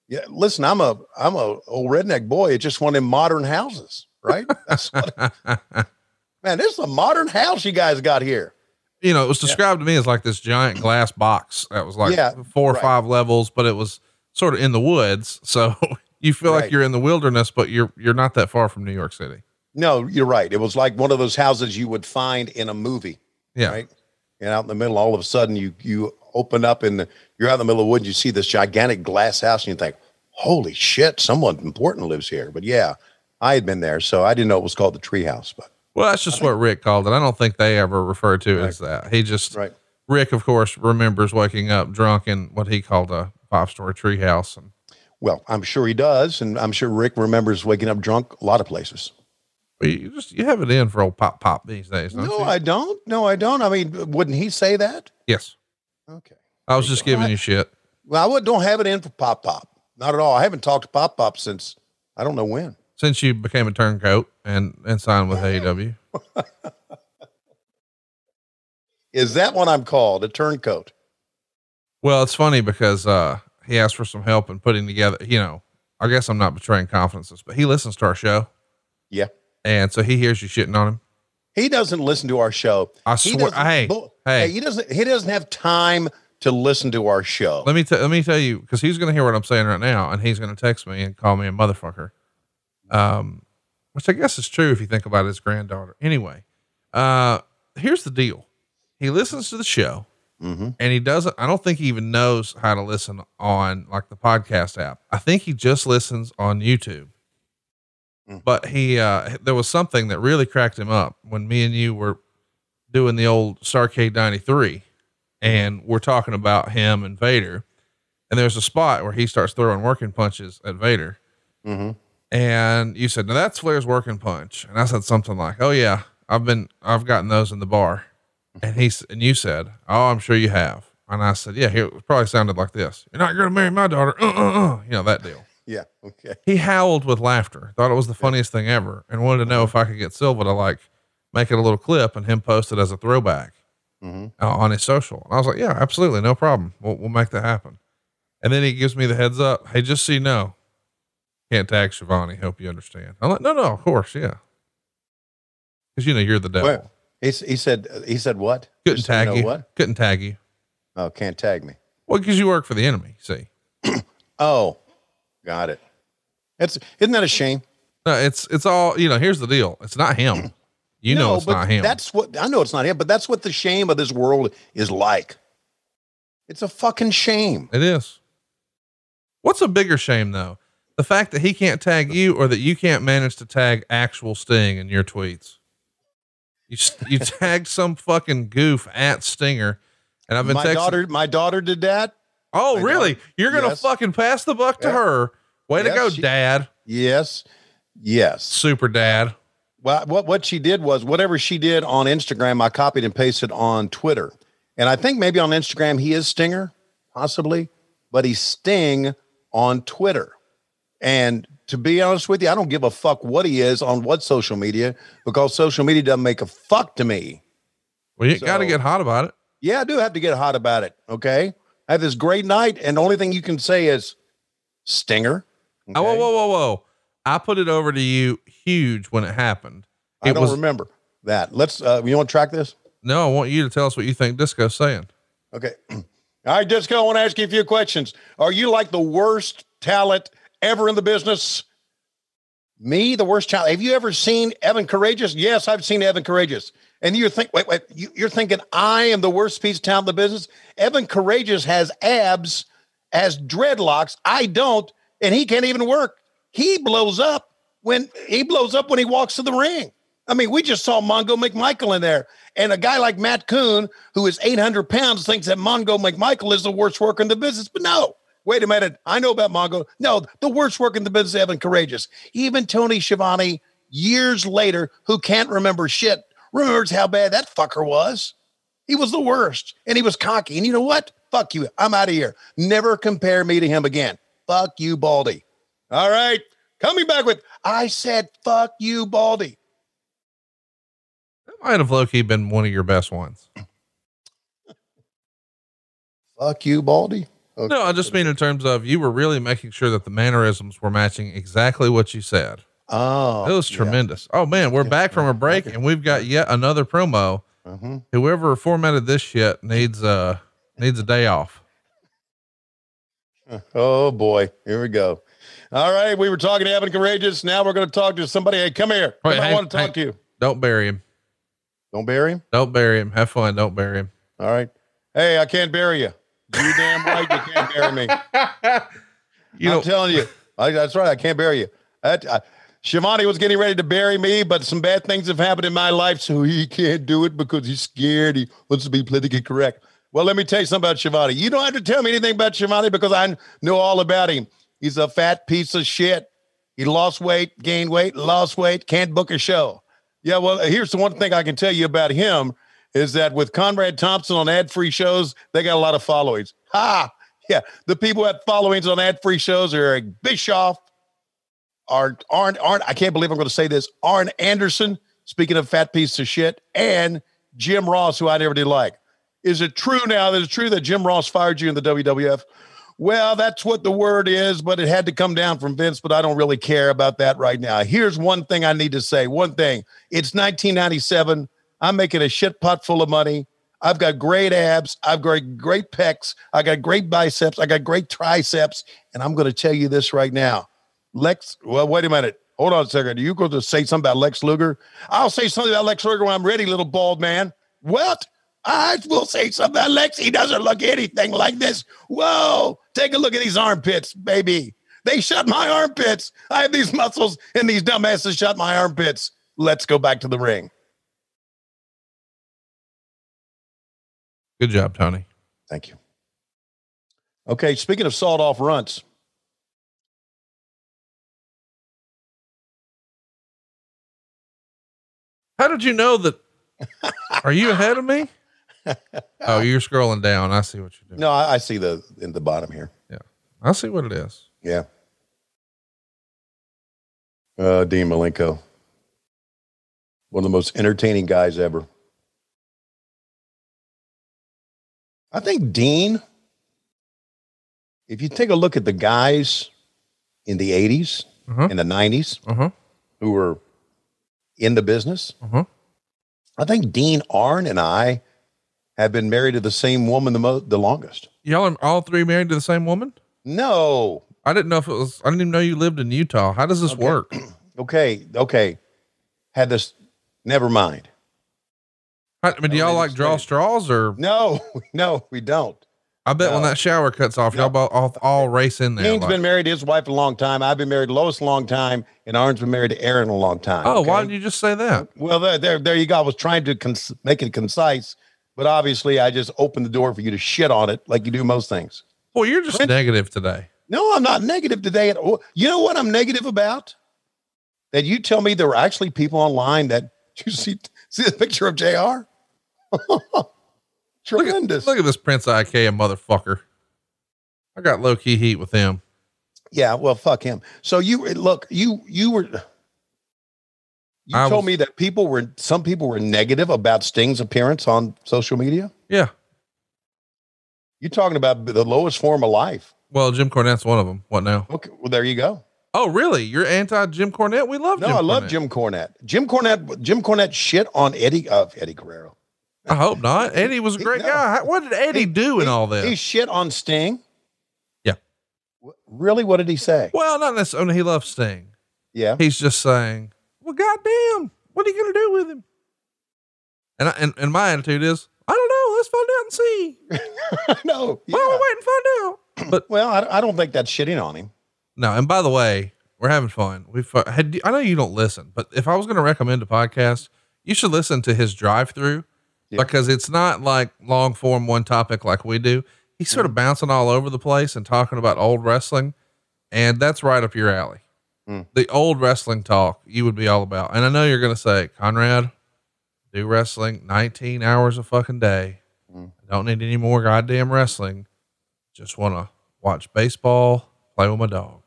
Yeah, listen, I'm a old redneck boy. It's just one of them modern houses, right? That's man, this is a modern house you guys got here. You know, it was described to me as like this giant glass box that was like 4 or 5 levels, but it was sort of in the woods. So you feel like you're in the wilderness, but you're not that far from New York City. No, you're right. It was like one of those houses you would find in a movie. Yeah. Right. And out in the middle, all of a sudden you open up and you're out in the middle of the woods, you see this gigantic glass house and you think, holy shit, someone important lives here. But yeah, I had been there, so I didn't know it was called the treehouse, but. Well, that's just what Rick called it. I don't think they ever referred to it as that. He just, Rick, of course, remembers waking up drunk in what he called a 5-story treehouse. And well, I'm sure he does. And I'm sure Rick remembers waking up drunk a lot of places. You have it in for old pop these days. Don't you? I don't. No, I don't. I mean, wouldn't he say that? Yes. Okay. I was just giving you shit. Well, I don't have it in for Pop. Not at all. I haven't talked to Pop since I don't know when. Since you became a turncoat and signed with AEW. Is that what I'm called? A turncoat? Well, it's funny because, he asked for some help in putting together, you know, I guess I'm not betraying confidences, but he listens to our show. Yeah. And so he hears you shitting on him. He doesn't listen to our show. I swear. Hey, he doesn't have time to listen to our show. Let me tell you, cause he's going to hear what I'm saying right now. And he's going to text me and call me a motherfucker. Which I guess is true if you think about his granddaughter. Anyway, here's the deal. He listens to the show and he doesn't, I don't think he even knows how to listen on like the podcast app. I think he just listens on YouTube. But he, there was something that really cracked him up when me and you were doing the old Starrcade 93 and we're talking about him and Vader. And there's a spot where he starts throwing working punches at Vader. And you said, now that's Flair's working punch. And I said something like, oh yeah, I've gotten those in the bar. And you said, oh, I'm sure you have. And I said, yeah, it probably sounded like this. You're not going to marry my daughter. You know, that deal. Yeah. Okay. He howled with laughter, thought it was the funniest thing ever, and wanted to know if I could get Silva to like make it a little clip and him post it as a throwback on his social. And I was like, yeah, absolutely. No problem. We'll make that happen. And then he gives me the heads up. Hey, just so you know, can't tag Schiavone. Hope you understand. I'm like, no, of course. Yeah. Cause you know, you're the devil. Well, he said what? Couldn't tag you. What? Couldn't tag you. Oh, can't tag me. Well, cause you work for the enemy. See? Oh, got it. Isn't that a shame? No, it's all, here's the deal. It's not him. It's not him. That's what I know. It's not him, but that's what the shame of this world is like. It's a fucking shame. It is. What's a bigger shame though? The fact that he can't tag you, or that you can't manage to tag actual Sting in your tweets. You tagged some fucking goof at Stinger, and I've been texting. My daughter did that. Oh, really? You're going to fucking pass the buck to her. Way to go, Dad. Yes. Super dad. Well, what she did was whatever she did on Instagram, I copied and pasted on Twitter. And I think maybe on Instagram, he is Stinger, possibly, but he's Sting on Twitter. And to be honest with you, I don't give a fuck what he is on what social media, because social media doesn't make a fuck to me. Well, you got to get hot about it. Yeah, I do have to get hot about it. Okay. I had this great night, and the only thing you can say is Stinger. Okay? Oh, whoa. I put it over to you huge when it happened. I don't remember that. Let's, you want to track this? No, I want you to tell us what you think Disco's saying. Okay. All right, Disco, I want to ask you a few questions. Are you like the worst talent ever in the business? Me, the worst talent. Have you ever seen Evan Courageous? Yes, I've seen Evan Courageous. And you're thinking I am the worst piece of talent in the business? Evan Courageous has abs, has dreadlocks. I don't, and he can't even work. He blows up when he walks to the ring. I mean, we just saw Mongo McMichael in there, and a guy like Matt Coon, who is 800 pounds, thinks that Mongo McMichael is the worst worker in the business. But no, wait a minute. I know about Mongo. No, the worst worker in the business is Evan Courageous. Even Tony Schiavone, years later, who can't remember shit, remembers how bad that fucker was. He was the worst, and he was cocky. And you know what? Fuck you. I'm out of here. Never compare me to him again. Fuck you, Baldy. All right. Coming back with, I said, fuck you, Baldy. That might have low-key been one of your best ones. Fuck you, Baldy. Okay. No, I just mean in terms of you were really making sure that the mannerisms were matching exactly what you said. Oh, it was tremendous. Yeah. Oh man, we're back from a break and we've got yet another promo. Whoever formatted this shit needs a day off. Oh boy. Here we go. All right. We were talking to Evan Courageous. Now we're going to talk to somebody. Hey, come here. I want to talk to you. Don't bury him. Don't bury him. Don't bury him. Have fun. Don't bury him. All right. Hey, I can't bury you. You damn right. You can't bury me. I'm telling you. That's right. I can't bury you. Schiavone was getting ready to bury me, but some bad things have happened in my life, so he can't do it because he's scared. He wants to be politically correct. Well, let me tell you something about Schiavone. You don't have to tell me anything about Schiavone because I know all about him. He's a fat piece of shit. He lost weight, gained weight, lost weight, can't book a show. Yeah, well, here's the one thing I can tell you about him is that with Conrad Thompson on ad-free shows, they got a lot of followings. Yeah, the people who have followings on ad-free shows are Bischoff, aren't I can't believe I'm going to say this, Arn Anderson, speaking of fat piece of shit, and Jim Ross, who I never did like. Is it true now that it's true that Jim Ross fired you in the WWF? Well, that's what the word is, but it had to come down from Vince, but I don't really care about that right now. Here's one thing I need to say. One thing. It's 1997. I'm making a shit pot full of money. I've got great abs. I've got great pecs. I got great biceps. I got great triceps. And I'm going to tell you this right now. Well, wait a minute. Hold on a second. Are you going to say something about Lex Luger? I'll say something about Lex Luger when I'm ready, little bald man. What? I will say something about Lex. He doesn't look anything like this. Whoa. Take a look at these armpits, baby. They shut my armpits. I have these muscles and these dumbasses shut my armpits. Let's go back to the ring. Good job, Tony. Thank you. Okay. Speaking of sawed off runts. How did you know that? Are you ahead of me? Oh, you're scrolling down. I see what you're doing. No, I see in the bottom here. Yeah. I see what it is. Yeah. Dean Malenko. One of the most entertaining guys ever. I think Dean, if you take a look at the guys in the 80s and the 90s who were in the business, I think Dean, Arn, and I have been married to the same woman the longest. Y'all are all three married to the same woman? No, I didn't even know you lived in Utah. How does this work? Okay. Had this, never mind. I mean, do y'all like draw straws or? No, we don't. I bet when that shower cuts off, y'all all race in there. Dean's been married to his wife a long time. I've been married to Lois a long time, and Arn's been married to Aaron a long time. Oh, why didn't you just say that? Well, there you go. I was trying to make it concise, but obviously I just opened the door for you to shit on it like you do most things. Well, you're just negative today. No, I'm not negative today at all. You know what I'm negative about? That you tell me there were actually people online that you see the picture of JR? Tremendous. Look at this Prince Iaukea motherfucker. I got low key heat with him. Yeah, well, fuck him. So you told me that some people were negative about Sting's appearance on social media. Yeah. You're talking about the lowest form of life. Well, Jim Cornette's one of them. What now? Okay. Well, there you go. Oh, really? You're anti Jim Cornette? We love Jim Cornette. I love Jim Cornette. Jim Cornette shit on Eddie Guerrero. I hope not. Eddie was a great guy. What did Eddie do in all this? He shit on Sting. Yeah. Really? What did he say? Well, not necessarily. He loves Sting. Yeah. He's just saying, well, goddamn, what are you going to do with him? And my attitude is, I don't know. Let's find out and see. No. Yeah. Well, we'll wait and find out. But well, I don't think that's shitting on him. No. And by the way, we're having fun. I know you don't listen, but if I was going to recommend a podcast, you should listen to his drive-through. Yeah. Because it's not like long form, one topic like we do. He's sort of bouncing all over the place and talking about old wrestling. And that's right up your alley. The old wrestling talk you would be all about. And I know you're going to say, Conrad, do wrestling 19 hours a fucking day. I don't need any more goddamn wrestling. Just want to watch baseball, play with my dog.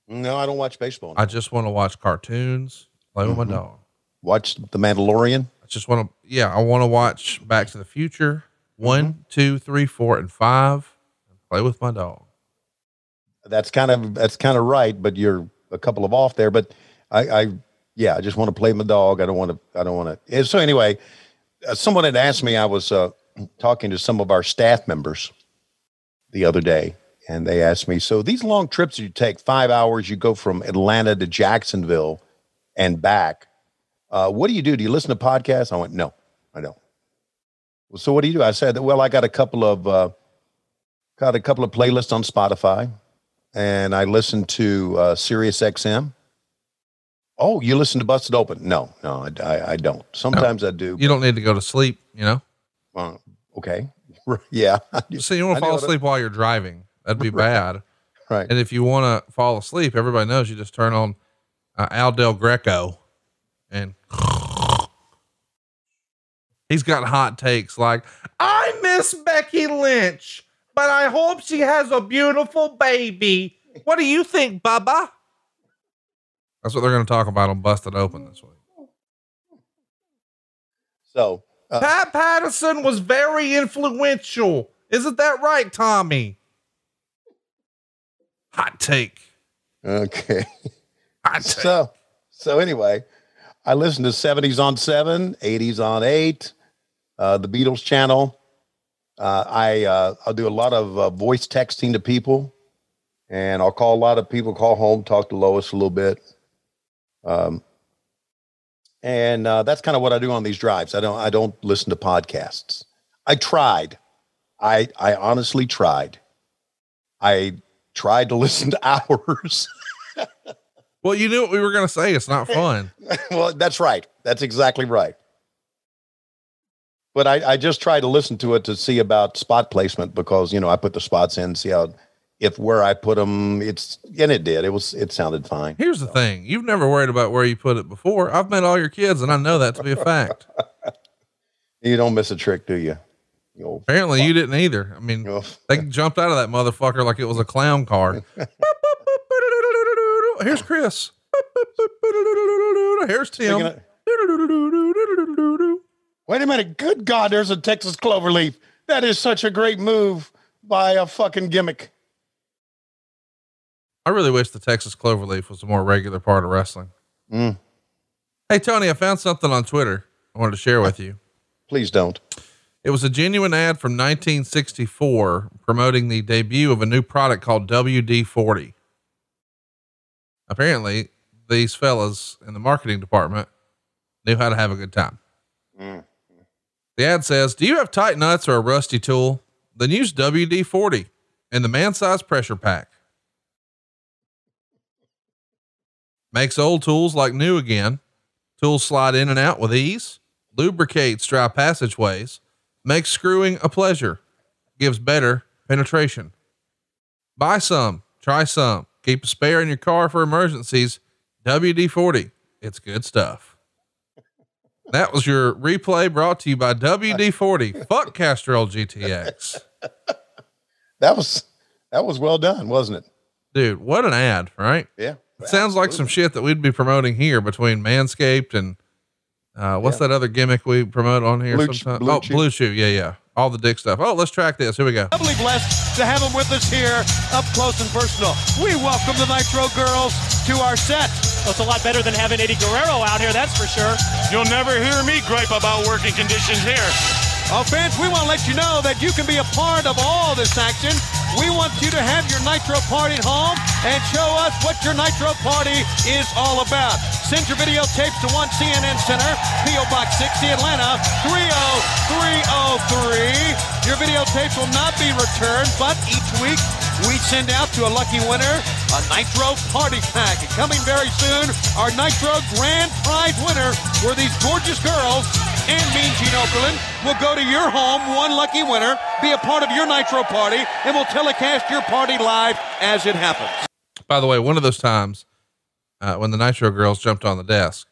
No, I don't watch baseball. I just want to watch cartoons, play with my dog. Watch The Mandalorian. I want to watch Back to the Future 1, 2, 3, 4, and 5 and play with my dog. That's kind of right, but you're a couple of off there, but I just want to play with my dog. I don't want to. So anyway, someone had asked me, I was talking to some of our staff members the other day, and they asked me, so these long trips you take 5 hours, you go from Atlanta to Jacksonville and back. What do you do? Do you listen to podcasts? I went, no, I don't. Well, so what do you do? I said, well, I got a couple of playlists on Spotify, and I listen to Sirius XM. Oh, you listen to Busted Open? No, I don't. Sometimes I do. You don't need to go to sleep, you know? Okay. Yeah. So you want to fall asleep while you're driving. That'd be bad. Right. And if you want to fall asleep, everybody knows you just turn on Al Del Greco. And he's got hot takes like, I miss Becky Lynch, but I hope she has a beautiful baby. What do you think, Bubba? That's what they're going to talk about on Busted Open this week. So Pat Patterson was very influential. Isn't that right, Tommy? Hot take. Okay. Hot take. So anyway, I listen to 70s on 7, 80s on 8, the Beatles channel. I'll do a lot of voice texting to people, and I'll call a lot of people, call home, talk to Lois a little bit. And that's kind of what I do on these drives. I don't listen to podcasts. I tried. I honestly tried. I tried to listen to hours. Well, you knew what we were going to say. It's not fun. Well, that's right. That's exactly right. But I just tried to listen to it to see about spot placement because, I put the spots in, see where I put them, it did. It sounded fine. Here's the thing. You've never worried about where you put it before. I've met all your kids and I know that to be a fact. You don't miss a trick, do you? Apparently you didn't either. I mean, they jumped out of that motherfucker like it was a clown car. Here's Chris. Here's Tim. Wait a minute. Good God, there's a Texas cloverleaf. That is such a great move by a fucking gimmick. I really wish the Texas cloverleaf was a more regular part of wrestling. Hey, Tony, I found something on Twitter I wanted to share with you. Please don't. It was a genuine ad from 1964 promoting the debut of a new product called WD-40. Apparently these fellas in the marketing department knew how to have a good time. The ad says, do you have tight nuts or a rusty tool? Then use WD-40 and the man-size pressure pack. Makes old tools like new again. Tools slide in and out with ease. Lubricates dry passageways. Makes screwing a pleasure. Gives better penetration. Buy some. Try some. Keep a spare in your car for emergencies. WD-40. It's good stuff. That was your replay brought to you by WD-40. Fuck Castrol GTX. That was well done, wasn't it? Dude, what an ad, right? Yeah. It sounds like some shit that we'd be promoting here between Manscaped and, what's that other gimmick we promote on here sometimes? Blue Chew. Yeah. All the dick stuff. Oh, let's track this. Here we go. Doubly blessed to have them with us here up close and personal. We welcome the Nitro girls to our set. Well, it's a lot better than having Eddie Guerrero out here, that's for sure. You'll never hear me gripe about working conditions here. Oh, fans, we want to let you know that you can be a part of all this action. We want you to have your Nitro party at home and show us what your Nitro party is all about. Send your videotapes to 1 CNN Center, P.O. Box 60, Atlanta, 30303. Your videotapes will not be returned, but each week we send out to a lucky winner a Nitro party pack. And coming very soon, our Nitro grand prize winner were these gorgeous girls and Mean Gene Okerlund will go to your home, one lucky winner, be a part of your Nitro party, and will telecast your party live as it happens. By the way, one of those times, when the Nitro girls jumped on the desk,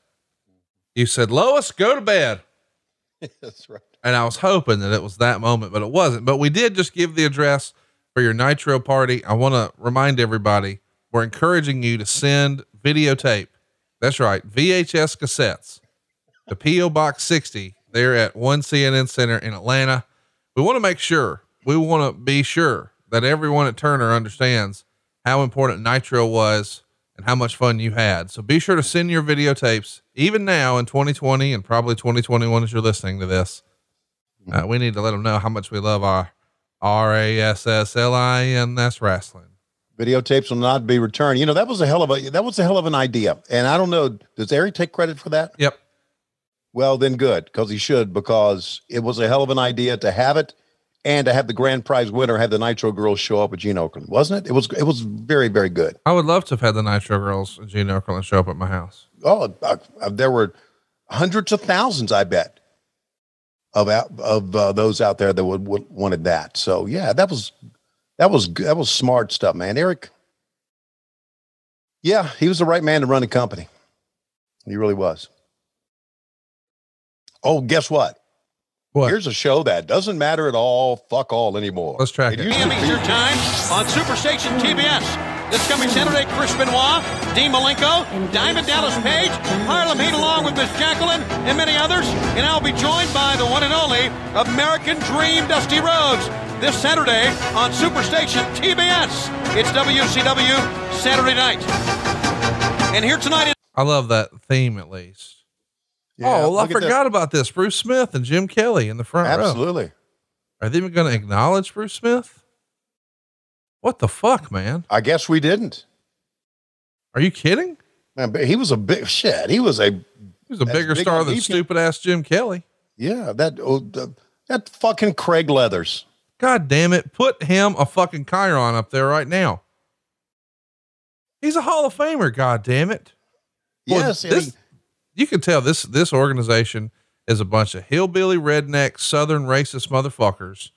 you said, Lois, go to bed. That's right. And I was hoping that it was that moment, but it wasn't. But we did just give the address for your Nitro party. I want to remind everybody, we're encouraging you to send videotape. That's right. VHS cassettes. The P.O. Box 60 there at 1 CNN Center in Atlanta. We want to be sure that everyone at Turner understands how important Nitro was and how much fun you had. So be sure to send your videotapes even now in 2020 and probably 2021 as you're listening to this. We need to let them know how much we love our RASSLINS wrestling. Videotapes will not be returned. You know, that was a hell of an idea. And I don't know, does Eric take credit for that? Yep. Well, then good, because he should, because it was a hell of an idea to have it and to have the grand prize winner have the Nitro girls show up at Gene Okerlund, wasn't it? It was very, very good. I would love to have had the Nitro girls and Gene Okerlund show up at my house. Oh, there were hundreds of thousands, I bet, of those out there that would wanted that. So yeah, that was smart stuff, man. Eric. Yeah, he was the right man to run the company. He really was. Oh, guess what? What? Here's a show that doesn't matter at all. Fuck all anymore. Let's track it. Easter time on Superstation TBS. This coming Saturday, Chris Benoit, Dean Malenko, Diamond Dallas Page, Harlem Heat along with Miss Jacqueline and many others. And I'll be joined by the one and only American Dream Dusty Rhodes this Saturday on Superstation TBS. It's WCW Saturday night. And here tonight is... I love that theme at least. Yeah, I forgot about this. Bruce Smith and Jim Kelly in the front row. Absolutely. Are they even going to acknowledge Bruce Smith? What the fuck, man? I guess we didn't. Are you kidding? Man, but he was a big shit. He was a bigger star than stupid ass Jim Kelly. Yeah. That fucking Craig Leathers. God damn it. Put him a fucking chyron up there right now. He's a Hall of Famer. God damn it. Yes. You can tell this organization is a bunch of hillbilly, redneck, Southern racist motherfuckers,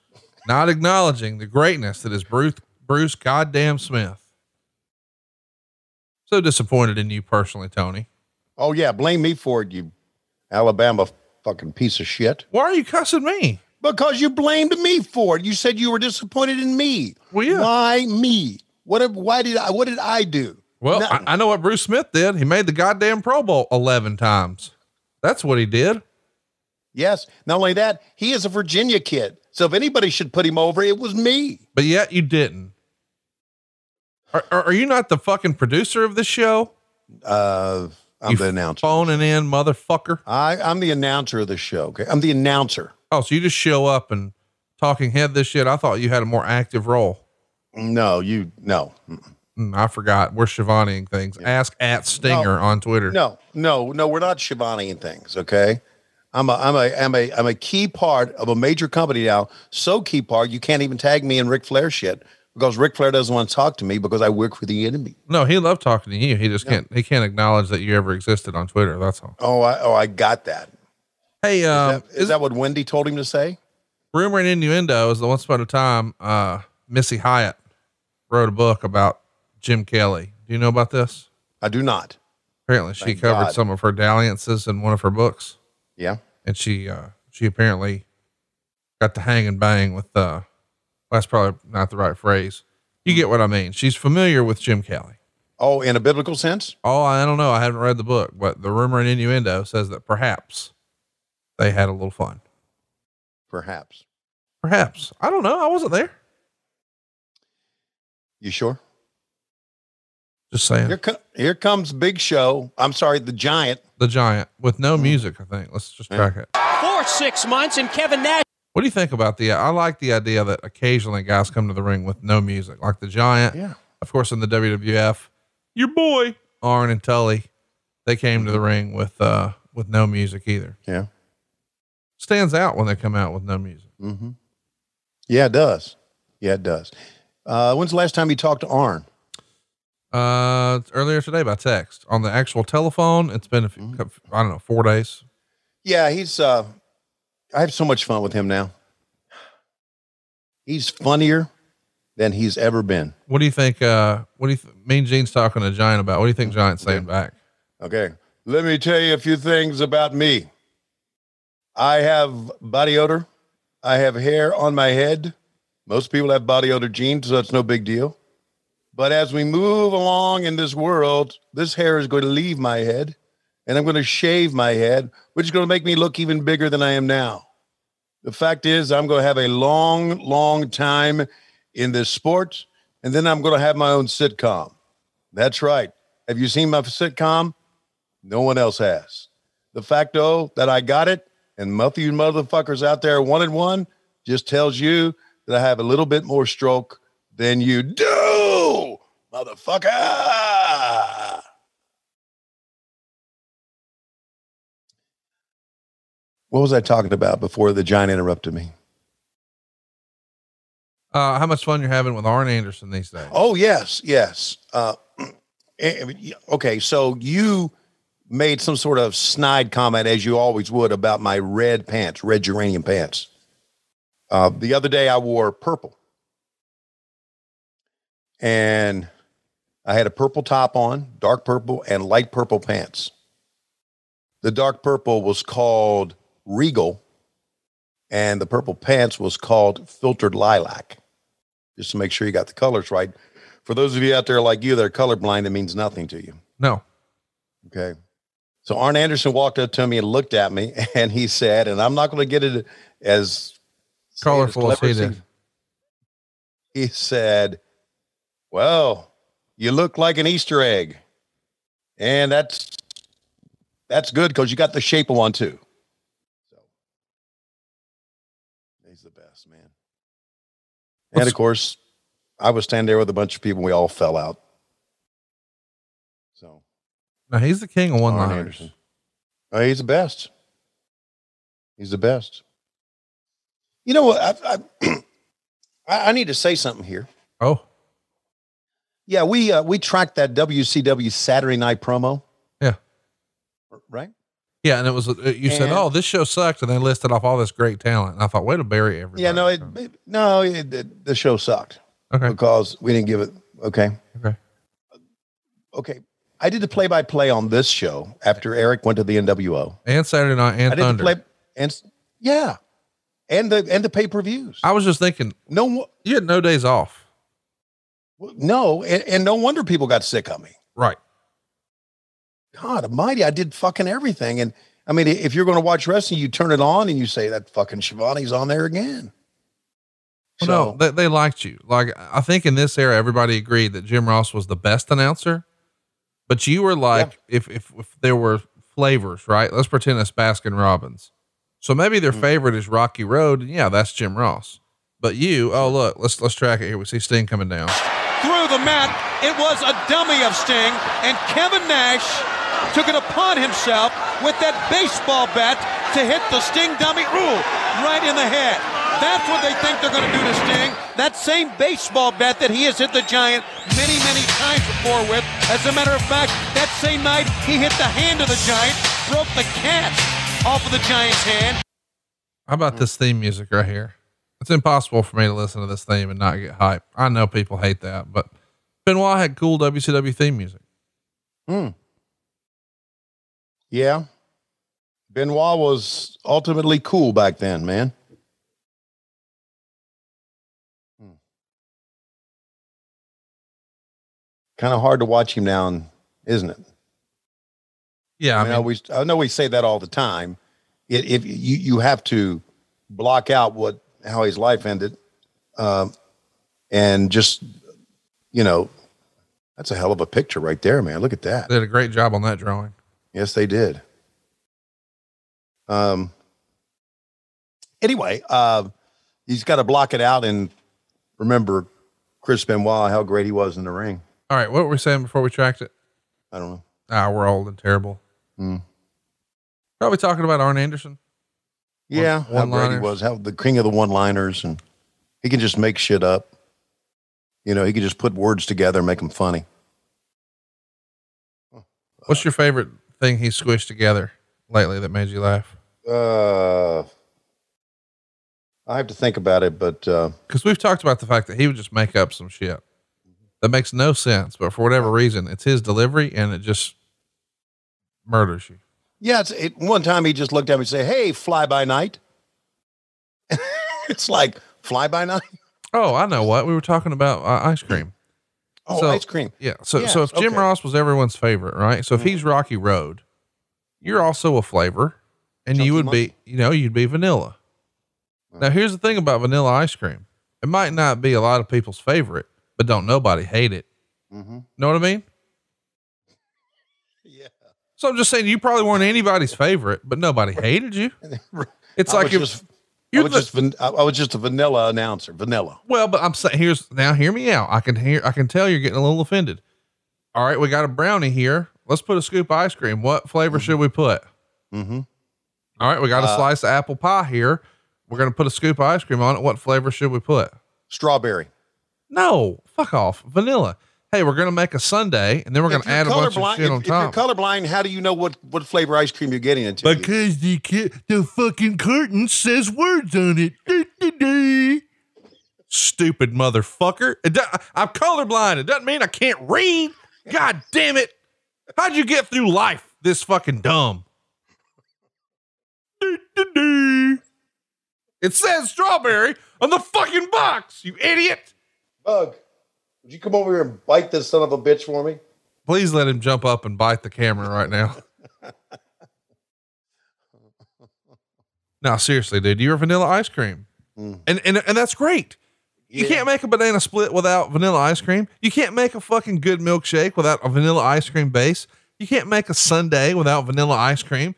not acknowledging the greatness that is Bruce goddamn Smith. So disappointed in you personally, Tony. Oh yeah. Blame me for it, you Alabama fucking piece of shit. Why are you cussing me? Because you blamed me for it. You said you were disappointed in me. Well, yeah. Why me? What did I do? Well, I know what Bruce Smith did. He made the goddamn Pro Bowl 11 times. That's what he did. Yes. Not only that, he is a Virginia kid. So if anybody should put him over, it was me. But yet you didn't. Are you not the fucking producer of this show? I'm the announcer. Phoning in, motherfucker. I'm the announcer of the show. Okay. I'm the announcer. Oh, so you just show up and talking head this shit. I thought you had a more active role. No. I forgot. We're Schiavone things. Yeah. Ask at Stinger on Twitter. No, we're not Schiavone things. Okay. I'm a key part of a major company now. So key part, you can't even tag me in Ric Flair shit because Ric Flair doesn't want to talk to me because I work for the enemy. No, he loved talking to you. He just can't acknowledge that you ever existed on Twitter. That's all. I got that. Hey, is that what Wendy told him to say? Rumor and innuendo is the once upon a time, Missy Hyatt wrote a book about Jim Kelly. Do you know about this? I do not. Apparently she covered some of her dalliances in one of her books. Yeah. And she apparently got to hang and bang with, that's probably not the right phrase. You get what I mean? She's familiar with Jim Kelly. Oh, in a biblical sense? Oh, I don't know. I haven't read the book, but the rumor and innuendo says that perhaps they had a little fun. Perhaps. I don't know. I wasn't there. You sure? Just saying. Here comes Big Show. I'm sorry, the Giant. The Giant with no music, I think. Let's just track it. For 6 months, and Kevin Nash. What do you think about I like the idea that occasionally guys come to the ring with no music, like the Giant. Yeah. Of course, in the WWF, your boy Arn and Tully, they came to the ring with no music either. Yeah. Stands out when they come out with no music. Mm-hmm. Yeah, it does. When's the last time you talked to Arn? Earlier today by text. On the actual telephone, it's been 4 days. Yeah, he's I have so much fun with him now. He's funnier than he's ever been. What do you think? Mean Gene's talking to Giant about? What do you think Giant's saying back? Okay. Let me tell you a few things about me. I have body odor. I have hair on my head. Most people have body odor, Gene, so that's no big deal. But as we move along in this world, this hair is going to leave my head, and I'm going to shave my head, which is going to make me look even bigger than I am now. The fact is, I'm going to have a long, long time in this sport, and then I'm going to have my own sitcom. That's right. Have you seen my sitcom? No one else has. The fact, though, that I got it, and most of you motherfuckers out there wanted one, just tells you that I have a little bit more stroke than you do, motherfucker. What was I talking about before the Giant interrupted me? How much fun you're having with Arn Anderson these days? Oh, yes. Okay. So you made some sort of snide comment, as you always would, about my red geranium pants. The other day I wore purple, and I had a purple top on, dark purple, and light purple pants. The dark purple was called Regal, and the purple pants was called Filtered Lilac, just to make sure you got the colors right. For those of you out there like you that are colorblind, it means nothing to you. No. Okay. So Arn Anderson walked up to me and looked at me, and he said, and I'm not going to get it as colorful as he did. He said, well, you look like an Easter egg. And that's good because you got the shape of one too. So he's the best, man. And of course, I was standing there with a bunch of people and we all fell out. So now he's the king of one-liners. He's the best. He's the best. You know what? I need to say something here. Oh, yeah. We tracked that WCW Saturday night promo. Yeah. Right. Yeah. And it was, you said, oh, this show sucked. And they listed off all this great talent. And I thought, way to bury everybody. Yeah, the show sucked. Okay. Because we didn't give it. Okay. I did the play-by-play on this show after Eric went to the NWO and Saturday Night and Thunder. And the pay-per-views. I was just thinking, you had no days off. No, and no wonder people got sick of me. Right. God almighty, I did fucking everything. And I mean, if you're going to watch wrestling, you turn it on and you say that fucking Schiavone's on there again. Well, no, they liked you. Like, I think in this era, everybody agreed that Jim Ross was the best announcer, but you were like, if there were flavors, right? Let's pretend it's Baskin Robbins. So maybe their favorite is Rocky Road. And yeah, that's Jim Ross. But you, oh, look, let's track it here. We see Sting coming down. through the mat. It was a dummy of Sting, and Kevin Nash took it upon himself with that baseball bat to hit the Sting dummy, right in the head. That's what they think they're going to do to Sting. That same baseball bat that he has hit the Giant many, many times before with. As a matter of fact, that same night, he hit the hand of the Giant, broke the cast off of the Giant's hand. How about this theme music right here? It's impossible for me to listen to this theme and not get hype. I know people hate that, but Benoit had cool WCW theme music. Yeah. Benoit was ultimately cool back then, man. Kind of hard to watch him now, isn't it? Yeah. I know we say that all the time. If you have to block out how his life ended. And just, that's a hell of a picture right there, man. Look at that. They did a great job on that drawing. Yes, they did. Anyway, he's got to block it out and remember Chris Benoit, how great he was in the ring. All right. What were we saying before we tracked it? I don't know. We're old and terrible. Probably talking about Arn Anderson. Yeah. How great he was, how the king of the one-liners, and he can just make shit up. He can just put words together and make them funny. What's your favorite thing he squished together lately that made you laugh? I have to think about it, but, cause we've talked about the fact that he would just make up some shit that makes no sense, but for whatever reason, it's his delivery and it just murders you. Yeah. One time he just looked at me and said, "Hey, fly by night." It's like fly by night. Oh, I know what we were talking about. Ice cream. Ice cream. Yeah. So if Jim Ross was everyone's favorite, right? So if he's Rocky Road, you're also a flavor, and you would be, you'd be vanilla. Now here's the thing about vanilla ice cream. It might not be a lot of people's favorite, but don't nobody hate it. Know what I mean? Yeah. So I'm just saying you probably weren't anybody's favorite, but nobody hated you. It's like I was just a vanilla announcer. Vanilla. Well, but I'm saying hear me out. I can tell you're getting a little offended. All right. We got a brownie here. Let's put a scoop of ice cream. What flavor should we put? All right. We got a slice of apple pie here. We're going to put a scoop of ice cream on it. What flavor should we put? Strawberry. No, fuck off. Vanilla. Hey, we're going to make a sundae and then we're going to add a bunch of shit on top. If you're colorblind, how do you know what flavor ice cream you're getting into? Because the fucking curtain says words on it. Stupid motherfucker. I'm colorblind. It doesn't mean I can't read. God damn it. How'd you get through life this fucking dumb? It says strawberry on the fucking box, you idiot. Bug, would you come over here and bite this son of a bitch for me? Please let him jump up and bite the camera right now. Now, seriously, dude, you're vanilla ice cream. And that's great. You can't make a banana split without vanilla ice cream. You can't make a fucking good milkshake without a vanilla ice cream base. You can't make a sundae without vanilla ice cream.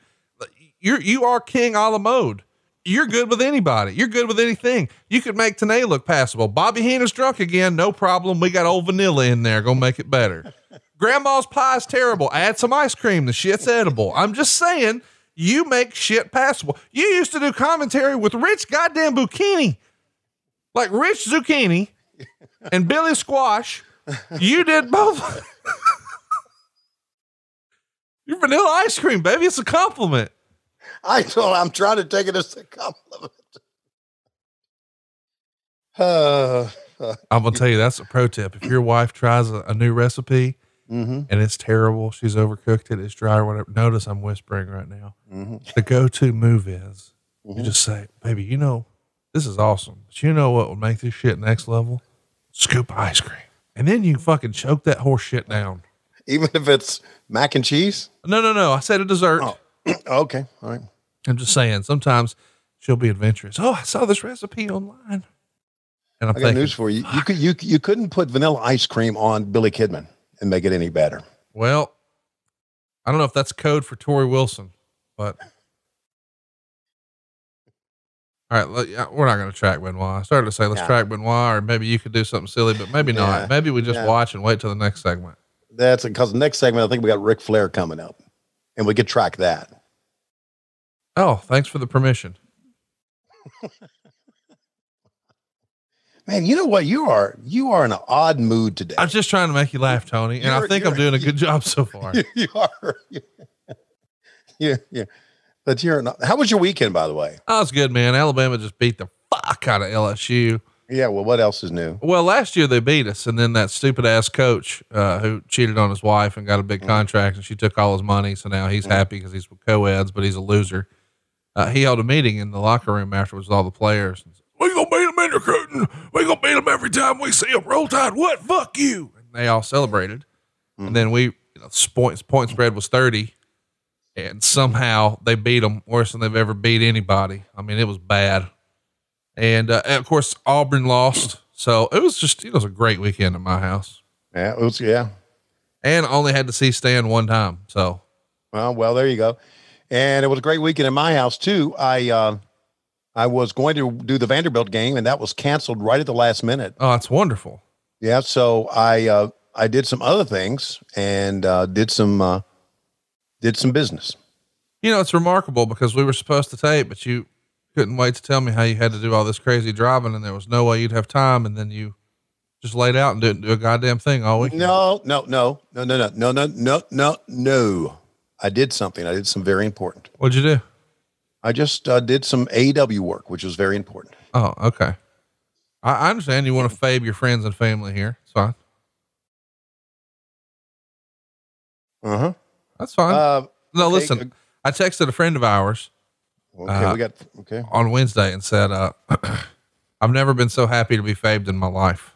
You are king a la mode. You're good with anybody. You're good with anything. You could make Tanae look passable. Bobby Heenan's drunk again. No problem. We got old vanilla in there. Gonna make it better. Grandma's pie is terrible. Add some ice cream. The shit's edible. I'm just saying, you make shit passable. You used to do commentary with Rich goddamn Zucchini. Like Rich Zucchini and Billy Squash. You did both. You're vanilla ice cream, baby. It's a compliment. I'm trying to take it as a compliment. I'm going to tell you, that's a pro tip. If your wife tries a new recipe and it's terrible, she's overcooked it's dry or whatever. Notice I'm whispering right now. The go-to move is you just say, "Baby, this is awesome. But you know what would make this shit next level? Scoop of ice cream." And then you fucking choke that horse shit down. Even if it's mac and cheese? No. I said a dessert. Oh. Okay. All right. I'm just saying, sometimes she'll be adventurous. Oh, I saw this recipe online. And I got news for you. You couldn't put vanilla ice cream on Billy Kidman and make it any better. Well, I don't know if that's code for Tori Wilson, but All right, we're not going to track Benoit. I started to say let's track Benoit, or maybe you could do something silly, but maybe not. Maybe we just watch and wait till the next segment. That's because the next segment, I think we got Ric Flair coming up, and we could track that. Oh, thanks for the permission. Man, you know what? You are in an odd mood today. I was just trying to make you laugh, Tony, and I think I'm doing a good job so far. You are. Yeah. But how was your weekend, by the way? Oh, it's good, man. Alabama just beat the fuck out of LSU. Yeah. Well, what else is new? Well, last year they beat us, and then that stupid ass coach, who cheated on his wife and got a big contract, and she took all his money. So now he's happy because he's with co-eds, but he's a loser. He held a meeting in the locker room afterwards with all the players. We gonna beat them in recruiting. We gonna beat them every time we see them. Roll Tide. What? Fuck you. And they all celebrated. And then point spread was 30, and somehow they beat them worse than they've ever beat anybody. I mean, it was bad. And of course Auburn lost. So it was a great weekend at my house. Yeah, it was. Yeah. And only had to see Stan one time. So, well, there you go. And it was a great weekend in my house too. I was going to do the Vanderbilt game, and that was canceled right at the last minute. Oh, that's wonderful. Yeah. So I did some other things and did some business. You know, it's remarkable because we were supposed to tape, but you couldn't wait to tell me how you had to do all this crazy driving, and there was no way you'd have time. And then you just laid out and didn't do a goddamn thing all weekend. No. I did something. I did some very important. What'd you do? I just did some AEW work, which was very important. Oh, okay. I understand you want to fave your friends and family here. It's fine. Uh-huh. That's fine. No, okay. Listen, I texted a friend of ours on Wednesday and said, I've never been so happy to be faved in my life.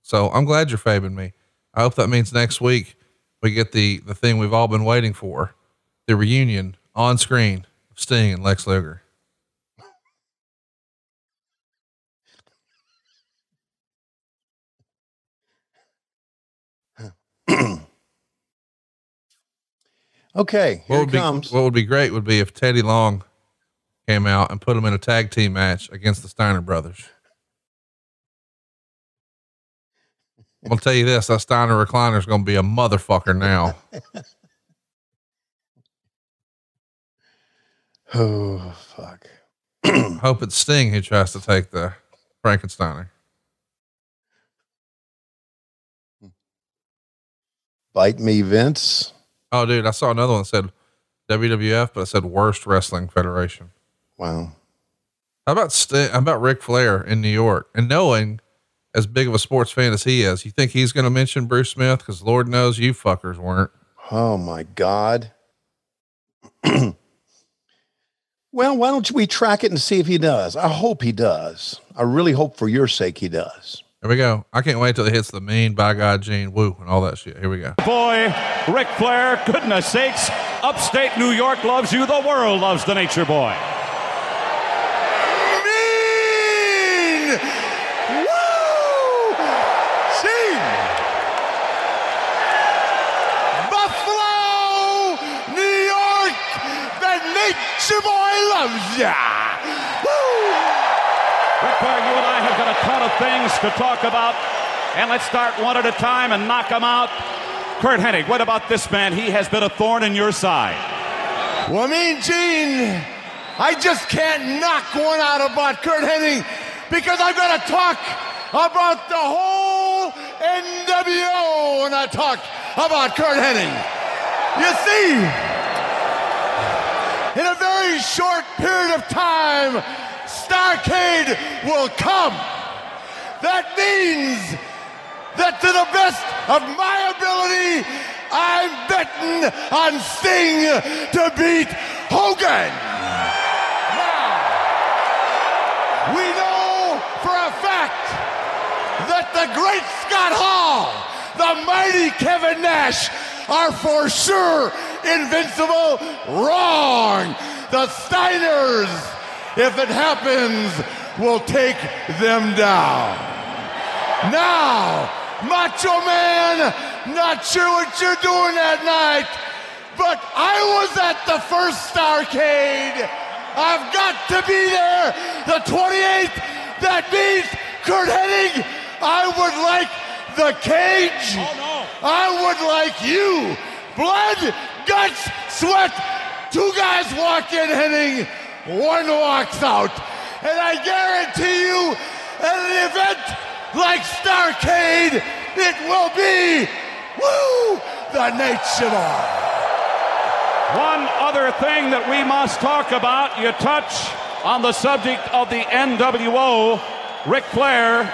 So I'm glad you're faving me. I hope that means next week we get the thing we've all been waiting for, the reunion on screen of Sting and Lex Luger. Okay, here it comes. What would be great would be if Teddy Long came out and put him in a tag team match against the Steiner brothers. I'm going to tell you this, that Steiner recliner is going to be a motherfucker now. Oh, fuck. Hope it's Sting who tries to take the Frankensteiner. Bite me, Vince. Oh, dude, I saw another one that said WWF, but it said Worst Wrestling Federation. Wow. How about Ric Flair in New York? And knowing as big of a sports fan as he is, you think he's going to mention Bruce Smith? Because Lord knows you fuckers weren't. Oh, my God. Well, why don't we track it and see if he does? I hope he does. I really hope for your sake he does. Here we go. I can't wait till he hits the mean, by God, Gene, woo, and all that shit. Here we go. Boy, Ric Flair, goodness sakes, upstate New York loves you. The world loves the Nature Boy. Mean! Woo! Gene! Buffalo, New York, the Nature Boy loves ya! Ric Flair, you and I have got a ton of things to talk about, and let's start one at a time and knock them out. Curt Hennig, what about this man? He has been a thorn in your side. Well, Gene, I just can't knock one out about Curt Hennig because I've got to talk about the whole NWO when I talk about Curt Hennig. You see, in a very short period of time, Starrcade will come. That means that to the best of my ability, I'm betting on Sting to beat Hogan. Now, we know for a fact that the great Scott Hall, the mighty Kevin Nash are for sure invincible. Wrong. The Steiners, if it happens, will take them down. Now, Macho Man, not sure what you're doing that night, but I was at the first Starrcade, I've got to be there. The 28th, that means Curt Hennig, I would like the cage. Oh, no. I would like you. Blood, guts, sweat. 2 guys walk in, Hennig. 1 walks out. And I guarantee you, at an event like Starrcade, it will be, the Nate Schiavone. One other thing that we must talk about, you touch on the subject of the NWO, Ric Flair.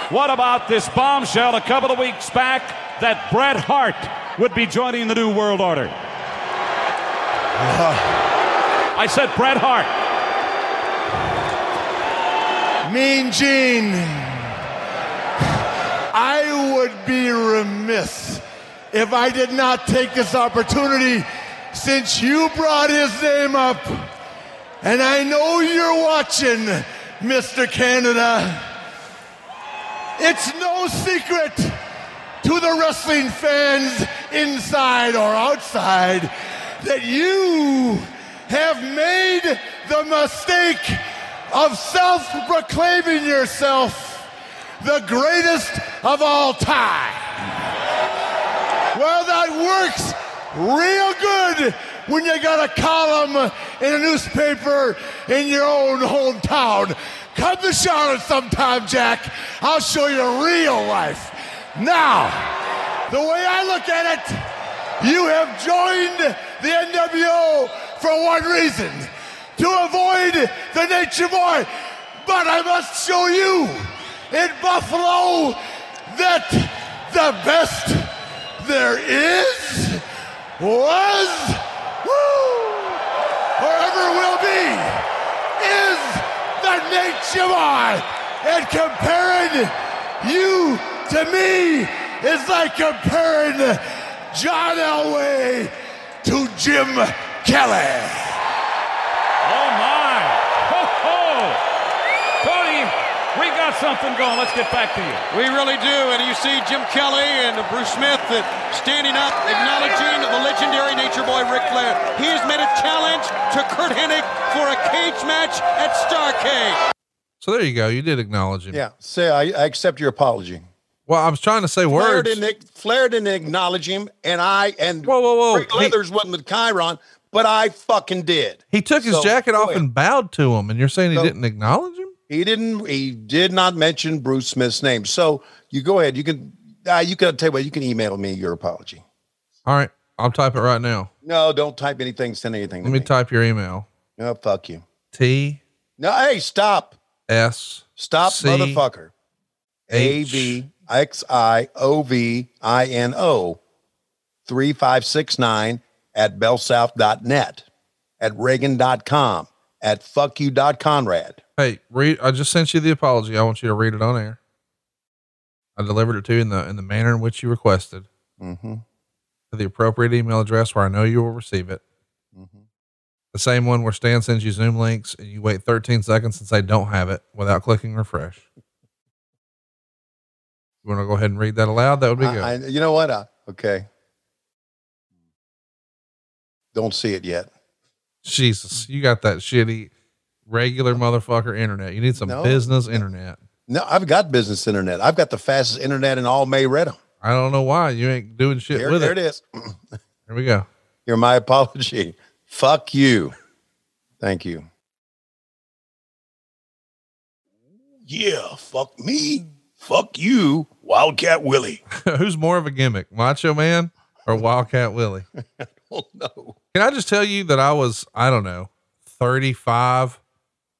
What about this bombshell a couple of weeks back that Bret Hart would be joining the New World Order? I said Bret Hart. Mean Gene, I would be remiss if I did not take this opportunity, since you brought his name up, and I know you're watching, Mr. Canada. It's no secret to the wrestling fans inside or outside that you have made the mistake of self-proclaiming yourself the greatest of all time. Well, that works real good when you got a column in a newspaper in your own hometown. Come to Charlotte sometime, Jack. I'll show you real life. Now, the way I look at it, you have joined the NWO for one reason, to avoid the Nature Boy. But I must show you in Buffalo that the best there is was, or ever will be, is the Nature Boy. And comparing you to me is like comparing John Elway to Jim Kelly. Oh my! Ho ho! Tony, we got something going. Let's get back to you. We really do, and you see Jim Kelly and Bruce Smith standing up, acknowledging the legendary Nature Boy Ric Flair. He has made a challenge to Curt Hennig for a cage match at Starrcade. So there you go. You did acknowledge him. Yeah. Say, I accept your apology. Well, I was trying to say words. Flair didn't acknowledge him, and whoa. Rick Leathers wasn't the Chiron, but I fucking did. He took his jacket off and bowed to him, and you're saying he didn't acknowledge him? He did not mention Bruce Smith's name. So you go ahead. You can tell you what, you can email me your apology. All right. I'll type it right now. No, don't type anything. Send anything. Let me type your email. No, fuck you. No, hey, stop. Stop, motherfucker. AVXIOVINO 3569 at bellsouth.net, at Reagan.com, at fuckyou.conrad. Hey, I just sent you the apology. I want you to read it on air. I delivered it to you in the manner in which you requested. Mm-hmm. To the appropriate email address where I know you will receive it. Mm-hmm. The same one where Stan sends you Zoom links and you wait 13 seconds and say don't have it without clicking refresh. You want to go ahead and read that aloud? That would be good. You know what? Okay. Don't see it yet. Jesus, you got that shitty regular motherfucker internet. You need some business internet. No, I've got business internet. I've got the fastest internet in all Mayredham. I don't know why you ain't doing shit with it. There it is. Here we go. Here's my apology. Fuck you. Thank you. Yeah, fuck me. Fuck you, Wildcat Willie. Who's more of a gimmick, Macho Man or Wildcat Willie? I don't know. Can I just tell you that I was, 35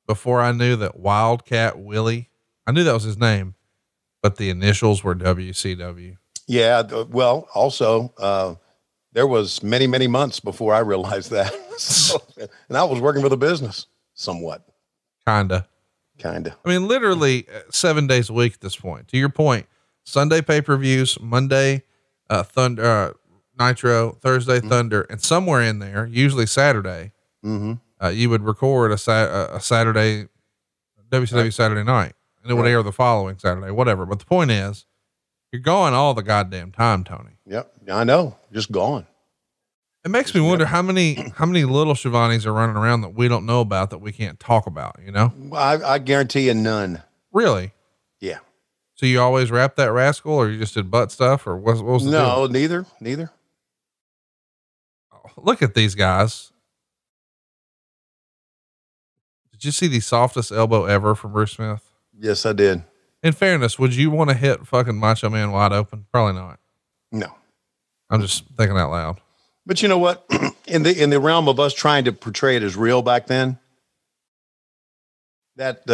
before I knew that Wildcat Willie, I knew that was his name, but the initials were WCW. Yeah. Well, also, there was many, many months before I realized that. And I was working for the business somewhat. Kinda. I mean, literally 7 days a week at this point. To your point, Sunday pay-per-views, Monday, Nitro, Thursday, Thunder, and somewhere in there, usually Saturday, you would record a Saturday, WCW Saturday night, and it would air the following Saturday, whatever. But the point is, you're gone all the goddamn time, Tony. Yep. I know. Just gone. It makes me wonder how many little Schiavones are running around that we don't know about that we can't talk about, you know? I guarantee you none. Really? Yeah. So you always rap that rascal, or you just did butt stuff, or what was the deal? Neither. Oh, look at these guys. Did you see the softest elbow ever from Bruce Smith? Yes, I did. In fairness, would you want to hit fucking Macho Man wide open? Probably not. No. I'm just thinking out loud. But you know what? in the realm of us trying to portray it as real back then, that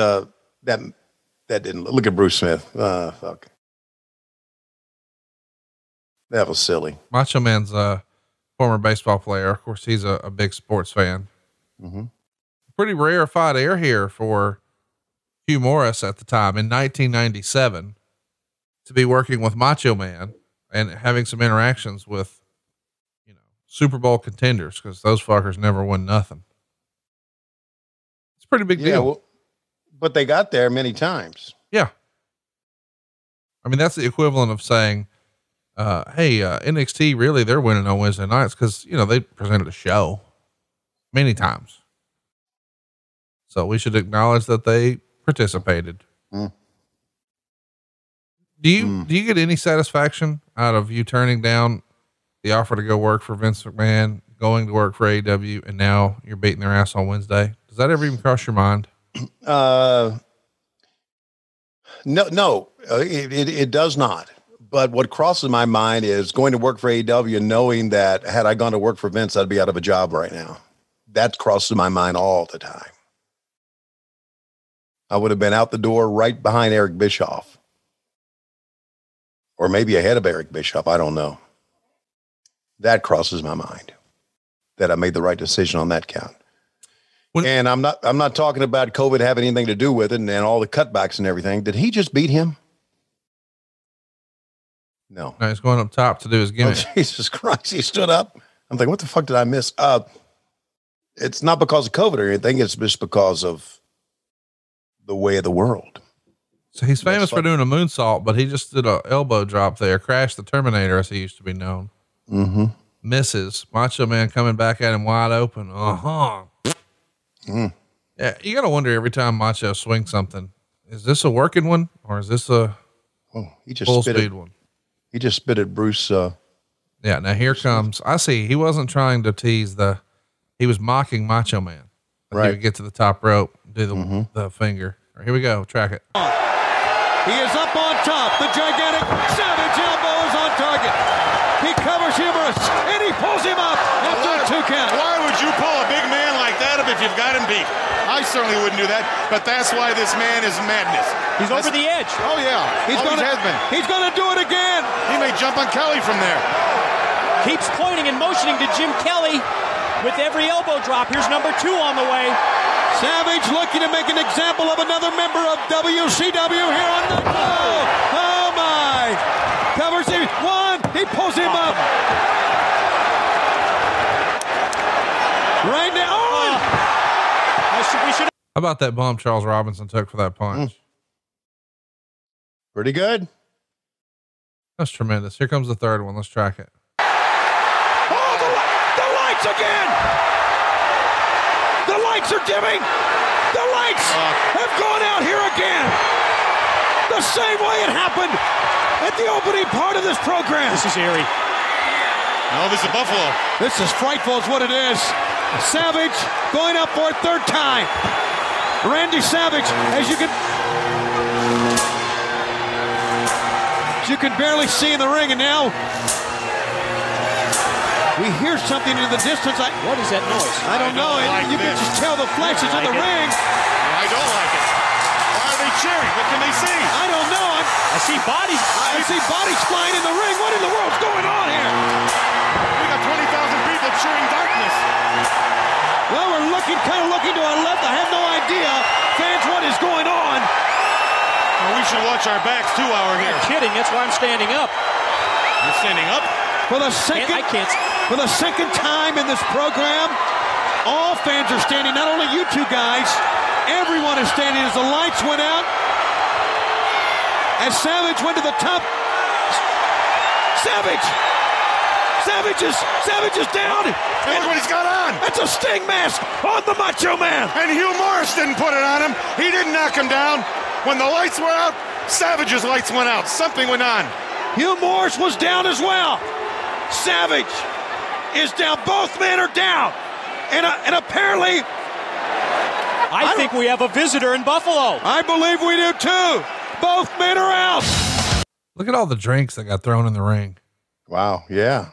didn't look at Bruce Smith. Fuck. That was silly. Macho Man's a former baseball player. Of course, he's a big sports fan. Mm-hmm. Pretty rarefied air here for Hugh Morrus at the time in 1997 to be working with Macho Man and having some interactions with, Super Bowl contenders, because those fuckers never won nothing. It's a pretty big deal. Well, but they got there many times. Yeah. I mean, that's the equivalent of saying, hey, NXT, really, they're winning on Wednesday nights because, they presented a show many times. So we should acknowledge that they participated. Mm. Do you get any satisfaction out of you turning down the offer to go work for Vince McMahon, going to work for AEW, and now you're beating their ass on Wednesday? Does that ever even cross your mind? No, it does not. But what crosses my mind is going to work for AEW and knowing that had I gone to work for Vince, I'd be out of a job right now. That crosses my mind all the time. I would have been out the door right behind Eric Bischoff, or maybe ahead of Eric Bischoff. I don't know. That crosses my mind that I made the right decision on that count. And I'm not talking about COVID having anything to do with it and all the cutbacks and everything. Did he just beat him? No. No, he's going up top to do his gimmick. Oh, Jesus Christ. He stood up. I'm thinking, what the fuck did I miss? It's not because of COVID or anything. It's just because of the way of the world. So he's famous for doing a moonsault, but he just did a elbow drop there, crashed the Terminator, as he used to be known. Mm-hmm. Misses. Macho Man coming back at him wide open. Yeah, you gotta wonder every time Macho swings something, is this a working one or is this a full speed one? He just spit at Bruce. Yeah. Now here comes. I see. He wasn't trying to tease he was mocking Macho Man. Right. He would get to the top rope, do the finger. Here we go. Track it. He is up on top. The gigantic Savage elbow is on target. He covers Morrus and he pulls him up after a 2 count. Why would you pull a big man like that up if you've got him beat? I certainly wouldn't do that, but that's why this man is madness. He's over the edge. Oh yeah, He's gonna do it again. He may jump on Kelly from there. Keeps pointing and motioning to Jim Kelly with every elbow drop. Here's number 2 on the way. Savage looking to make an example of another member of WCW here on the Oh my! Covers him. 1. He pulls him up. Right now. How about that bump Charles Robinson took for that punch? Pretty good. That's tremendous. Here comes the third one. Let's track it. Oh, the lights again. The lights are dimming. The lights have gone out here again. The same way it happened at the opening part of this program. This is eerie. No, this is Buffalo. This is frightful is what it is. Savage going up for a 3rd time. Randy Savage, as you can barely see in the ring, and now we hear something in the distance. What is that noise? I don't know. You can just tell the flesh is in the ring. I don't like it. Why are they cheering? What can they see? I don't know. I see bodies. I see bodies flying in the ring. What in the world's going on here? We got 20,000 people cheering darkness. Well, we're kind of looking to our left. I have no idea, fans, what is going on. Well, we should watch our backs too while we're here. You're kidding. That's why I'm standing up. You're standing up? For the second time in this program, all fans are standing. Not only you two guys, everyone is standing as the lights went out. As Savage went to the top. Savage! Savage is down. And look what he's got on. That's a sting mask on the Macho Man. And Hugh Morrus didn't put it on him. He didn't knock him down. When the lights were out, Savage's lights went out. Something went on. Hugh Morrus was down as well. Savage is down. Both men are down. And apparently... I think we have a visitor in Buffalo. I believe we do too. Both men are out. Look at all the drinks that got thrown in the ring. Wow. Yeah.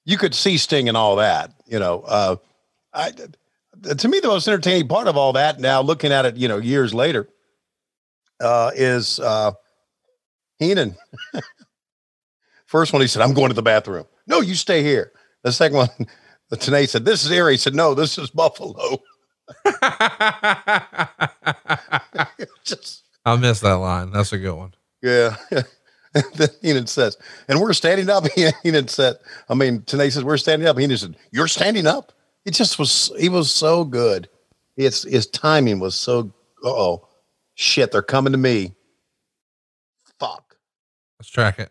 You could see Sting and all that, you know. To me, the most entertaining part of all that now, looking at it, you know, years later, is Heenan. First one, he said, "I'm going to the bathroom." "No, you stay here." The second one, the Tenay said, "This is Erie." He said, "No, this is Buffalo." I missed that line. That's a good one. Yeah. Then Heenan says, "And we're standing up." Heenan said, Tenay says, "We're standing up." Heenan said, "You're standing up?" It just was, he was so good. His timing was so, shit, they're coming to me. Fuck. Let's track it.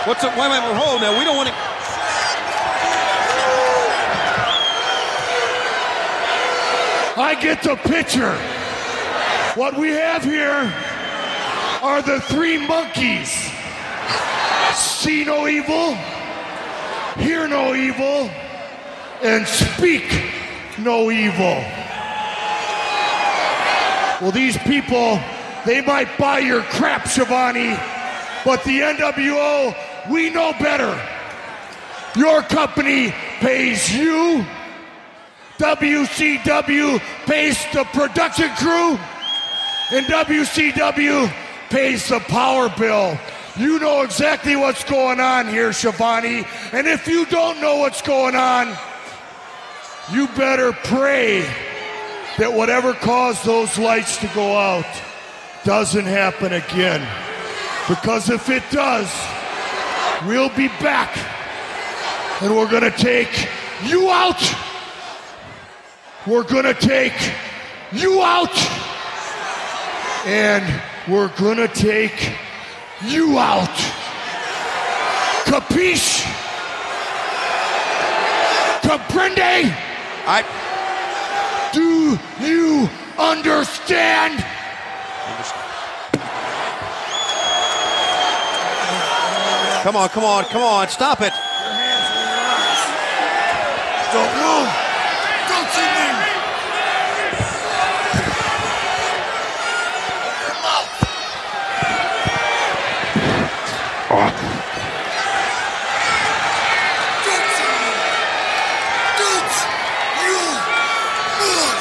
What's up? Wait, hold now. We don't want to. I get the picture. What we have here are the three monkeys. See no evil, hear no evil, and speak no evil. Well, these people, they might buy your crap, Schiavone, but the NWO, we know better. Your company pays you. WCW pays the production crew, and WCW pays the power bill. You know exactly what's going on here, Schiavone, and if you don't know what's going on, you better pray that whatever caused those lights to go out doesn't happen again. Because if it does, we'll be back and we're gonna take you out. We're gonna take you out. And we're gonna take you out. Capiche? Comprende? Do you understand? Come on. Stop it. Your hands on your eyes. Don't move. Don't see me. Your mouth. Don't see me. Don't you move.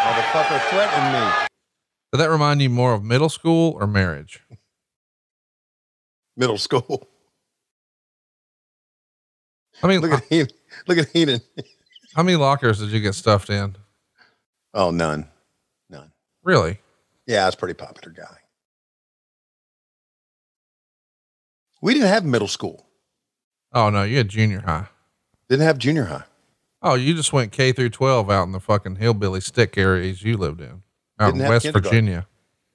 Motherfucker threatening me. Did that remind you more of middle school or marriage? Middle school. I mean, look at Heenan. How many lockers did you get stuffed in? Oh, none. Really? Yeah, I was a pretty popular guy. We didn't have middle school. Oh no, you had junior high. Didn't have junior high. Oh, you just went K through 12 out in the fucking hillbilly stick areas you lived in, out in West Virginia.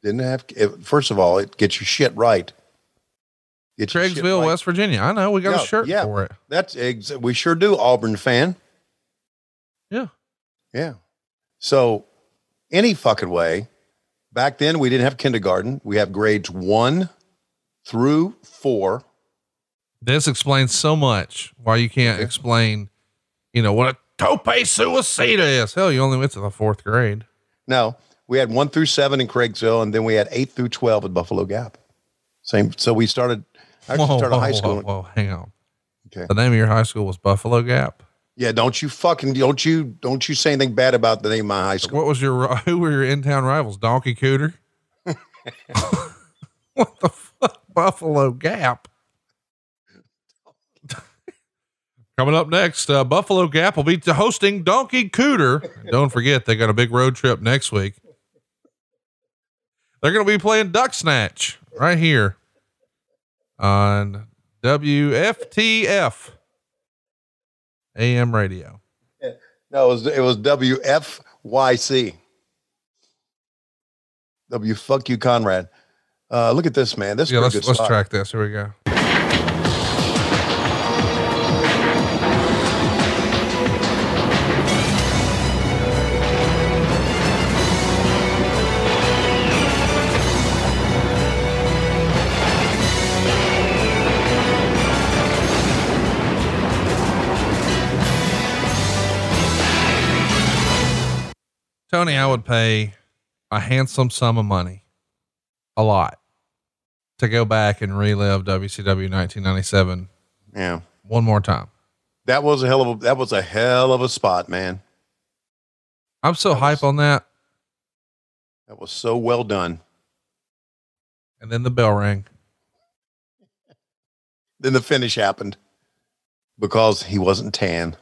Didn't have. First of all, it gets your shit right. Craigsville, right. West Virginia. I know we got a shirt for it. That's we sure do. Auburn fan. Yeah. So any fucking way, back then we didn't have kindergarten. We have grades 1 through 4. This explains so much why you can't explain, what a tope suicida is. Hell, you only went to the 4th grade. No, we had 1 through 7 in Craigsville, and then we had 8 through 12 at Buffalo Gap. Same. So we started high school. Whoa, hang on. Okay. The name of your high school was Buffalo Gap. Yeah. Don't you say anything bad about the name of my high school. Who were your in-town rivals? Donkey Cooter? What the fuck? Buffalo Gap. Coming up next, Buffalo Gap will be hosting Donkey Cooter. And don't forget, they got a big road trip next week. They're going to be playing Duck Snatch right here on WFTF. AM radio. No, it was WFYC. Fuck you, Conrad. Look at this, man. This is let's track this. Here we go. Tony, I would pay a handsome sum of money, a lot, to go back and relive WCW 1997. Yeah. One more time. That was a hell of a spot, man. I'm so hype on that. That was so well done. And then the bell rang. Then the finish happened because he wasn't tan.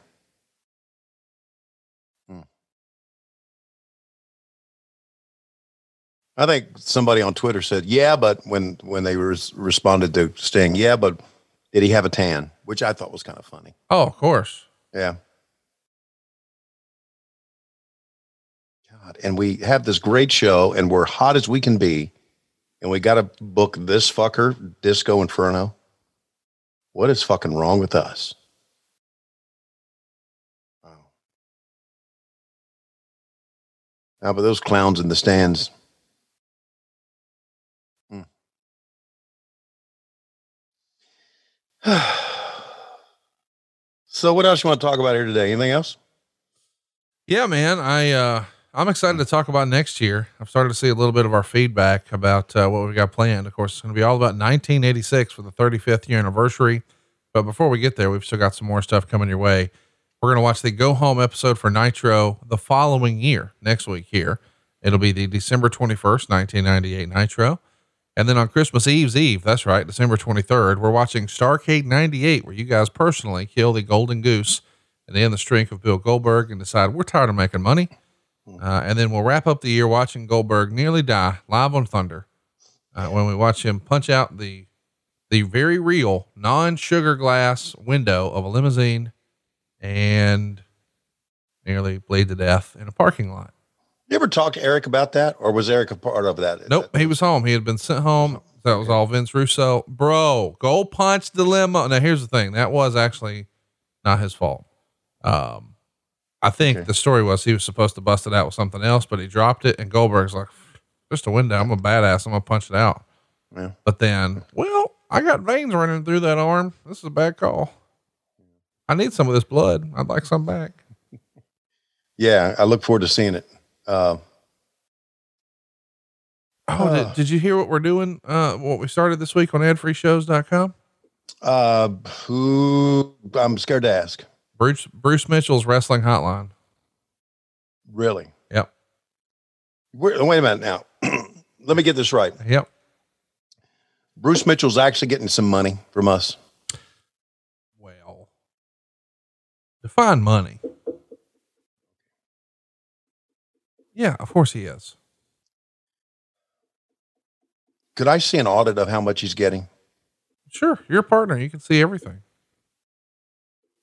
I think somebody on Twitter said, yeah, but when they responded to Sting, yeah, but did he have a tan? Which I thought was kind of funny. Oh, of course. Yeah. God. And we have this great show and we're hot as we can be. And we got to book this fucker, Disco Inferno. What is fucking wrong with us? Wow. How about those clowns in the stands? So what else you want to talk about here today? Anything else? Yeah, man. I'm excited to talk about next year. I've started to see a little bit of our feedback about what we got planned. Of course, it's going to be all about 1986 for the 35th year anniversary. But before we get there, we've still got some more stuff coming your way. We're going to watch the go home episode for Nitro the following year, next week here. It'll be the December 21st, 1998 Nitro. And then on Christmas Eve's Eve, that's right, December 23rd, we're watching Starrcade 98, where you guys personally kill the golden goose and end the streak of Bill Goldberg and decide we're tired of making money. And then we'll wrap up the year watching Goldberg nearly die live on Thunder when we watch him punch out the very real non-sugar glass window of a limousine and nearly bleed to death in a parking lot. You ever talk to Eric about that, or was Eric a part of that? Nope. He was home. He had been sent home. That was all Vince Russo. Bro, go punch the limo. Now here's the thing. That was actually not his fault. I think the story was he was supposed to bust it out with something else, but he dropped it and Goldberg's like, just a window. I'm a badass. I'm gonna punch it out. Yeah. But then, well, I got veins running through that arm. This is a bad call. I need some of this blood. I'd like some back. Yeah. I look forward to seeing it. Did you hear what we're doing? What we started this week on adfreeshows.com? I'm scared to ask. Bruce Mitchell's wrestling hotline. Really? Yep. Wait a minute now. Let me get this right. Yep. Bruce Mitchell's actually getting some money from us. Well, define money. Yeah, of course he is. Could I see an audit of how much he's getting? Sure. You're a partner. You can see everything.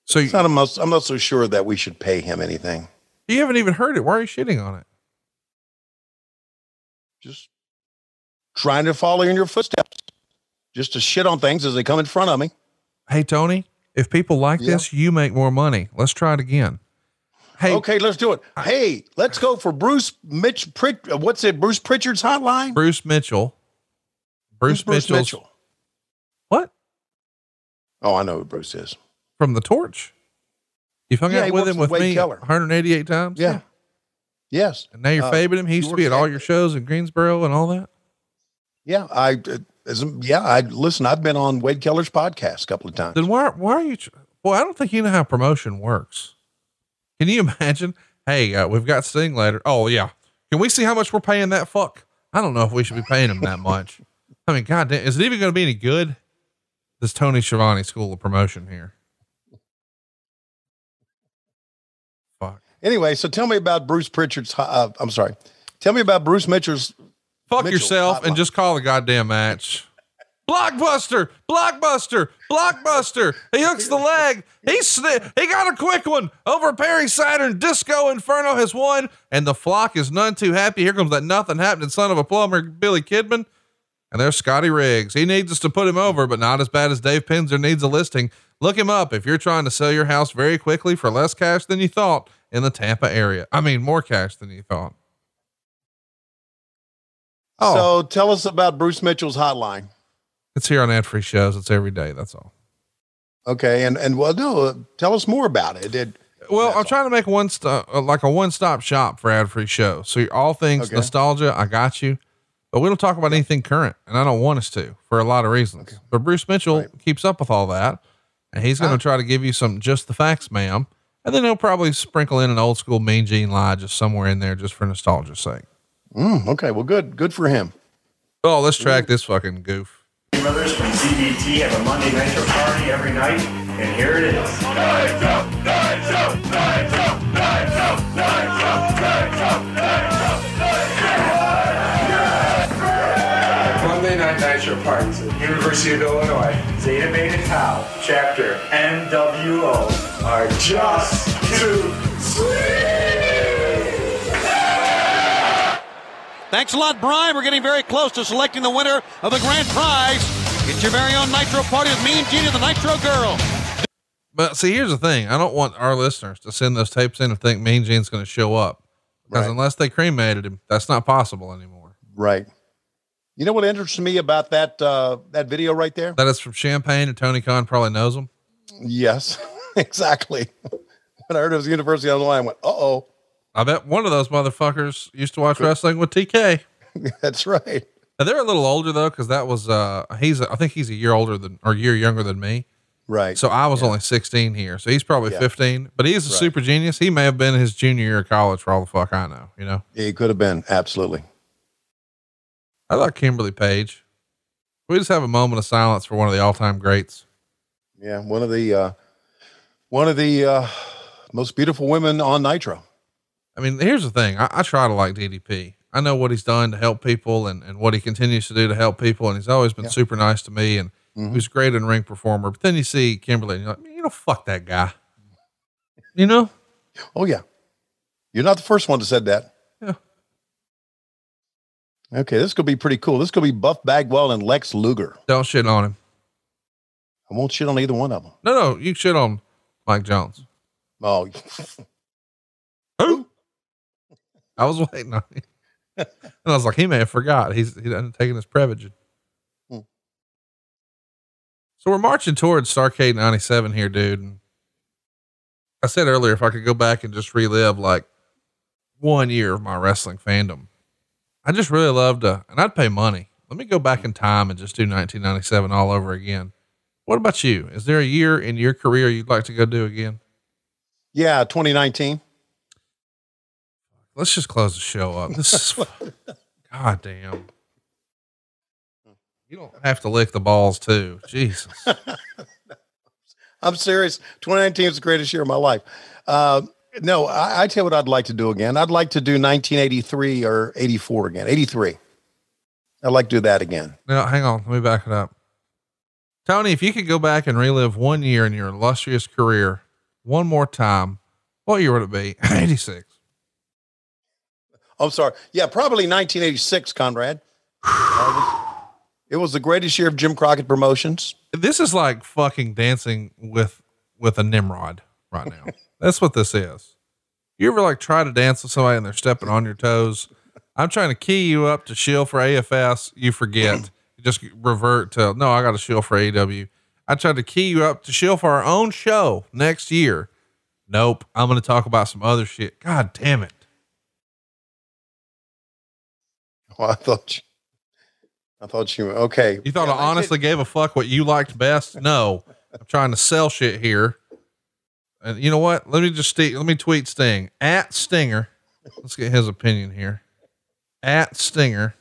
So I'm not so sure that we should pay him anything. You haven't even heard it. Why are you shitting on it? Just trying to follow in your footsteps, just to shit on things as they come in front of me. Hey, Tony, if people like this, you make more money. Let's try it again. Hey, okay, let's do it. Hey, let's go for Bruce what's it? Bruce Pritchard's hotline? Bruce Mitchell. Bruce Mitchell. What? Oh, I know who Bruce is. From the Torch. You've hung out with him with me Keller 188 times. Yeah. Yes. And now you're favoring him. He used to be at all your shows in Greensboro and all that. Yeah. Listen, I've been on Wade Keller's podcast a couple of times. Then why are you, I don't think you know how promotion works. Can you imagine? Hey, we've got Sting later. Oh yeah. Can we see how much we're paying that fuck? I don't know if we should be paying him that much. I mean, goddamn, is it even going to be any good? This Tony Schiavone school of promotion here. Fuck. Anyway, so tell me about Bruce Pritchard's, Tell me about Bruce Mitchell's. Fuck yourself and just call the goddamn match. Blockbuster, blockbuster, blockbuster. He hooks the leg. He got a quick one over Perry Saturn. Disco Inferno has won, and the flock is none too happy. Here comes that nothing happening son of a plumber, Billy Kidman. And there's Scotty Riggs. He needs us to put him over, but not as bad as Dave Penzer needs a listing. Look him up if you're trying to sell your house very quickly for less cash than you thought in the Tampa area. I mean, more cash than you thought. Oh. So tell us about Bruce Mitchell's hotline. It's here on ad-free shows. It's every day. That's all. Okay. And well, no, tell us more about it. I'm trying to make like a one-stop shop for ad-free shows. So all things nostalgia, I got you, but we don't talk about anything current, and I don't want us to for a lot of reasons. Okay. But Bruce Mitchell keeps up with all that, and he's going to try to give you some just the facts, ma'am. And then he'll probably sprinkle in an old school Mean Gene lie just somewhere in there, just for nostalgia's sake. Okay. Well, good for him. Oh, let's track this fucking goof. Brothers from CBT have a Monday Nitro party every night, and here it is. Nitro, Nitro, Nitro, Nitro, Nitro, Nitro, Nitro, Monday Night Nitro parties at University of Illinois. Zeta Beta Tau, chapter NWO, are just too sweet. Thanks a lot, Brian. We're getting very close to selecting the winner of the grand prize. Get your very own Nitro party with Mean Gene and the Nitro Girl. But see, here's the thing. I don't want our listeners to send those tapes in and think Mean Gene's going to show up, because unless they cremated him, that's not possible anymore. Right. You know what interests me about that video right there? That is from Champaign, and Tony Khan probably knows him. Yes, exactly. When I heard it was University of Illinois, I went, uh-oh. I bet one of those motherfuckers used to watch wrestling with TK. That's right. Now, they're a little older though, because that was I think he's a year older than, or a year younger than me. Right. So I was only 16 here, so he's probably 15. But he's a super genius. He may have been his junior year of college for all the fuck I know. You know. Yeah, he could have been, absolutely. I like Kimberly Page. We just have a moment of silence for one of the all-time greats. Yeah, one of the most beautiful women on Nitro. I mean, here's the thing. I try to like DDP. I know what he's done to help people and what he continues to do to help people. And he's always been super nice to me, and he's a great in ring performer. But then you see Kimberly and you're like, fuck that guy, you know? Oh yeah. You're not the first one to said that. Yeah. Okay. This could be pretty cool. This could be Buff Bagwell and Lex Luger. Don't shit on him. I won't shit on either one of them. No, you shit on Mike Jones. Oh, who? I was waiting on him. And I was like, he may have forgot. He hadn't taken his Prevagen. So we're marching towards Starrcade 97 here, dude. And I said earlier, if I could go back and just relive like 1 year of my wrestling fandom, I just really love to, and I'd pay money. Let me go back in time and just do 1997 all over again. What about you? Is there a year in your career you'd like to go do again? Yeah. 2019. Let's just close the show up. This is God damn. You don't have to lick the balls too. Jesus. I'm serious. 2019 is the greatest year of my life. No, I tell you what I'd like to do again. I'd like to do 1983 or 84 again. 83. I'd like to do that again. Now, hang on. Let me back it up. Tony, if you could go back and relive 1 year in your illustrious career one more time, what year would it be? 86. I'm sorry. Yeah, probably 1986, Conrad. It was the greatest year of Jim Crockett Promotions. This is like fucking dancing with a Nimrod right now. That's what this is. You ever like try to dance with somebody and they're stepping on your toes? I'm trying to key you up to shill for AFS. You forget. You just revert to, no, I got a shill for AEW. I tried to key you up to shill for our own show next year. Nope. I'm going to talk about some other shit. God damn it. Well, I thought you were okay. You thought I honestly gave a fuck what you liked best? No, I'm trying to sell shit here. And you know what? Let me tweet Sting at Stinger. Let's get his opinion here at Stinger.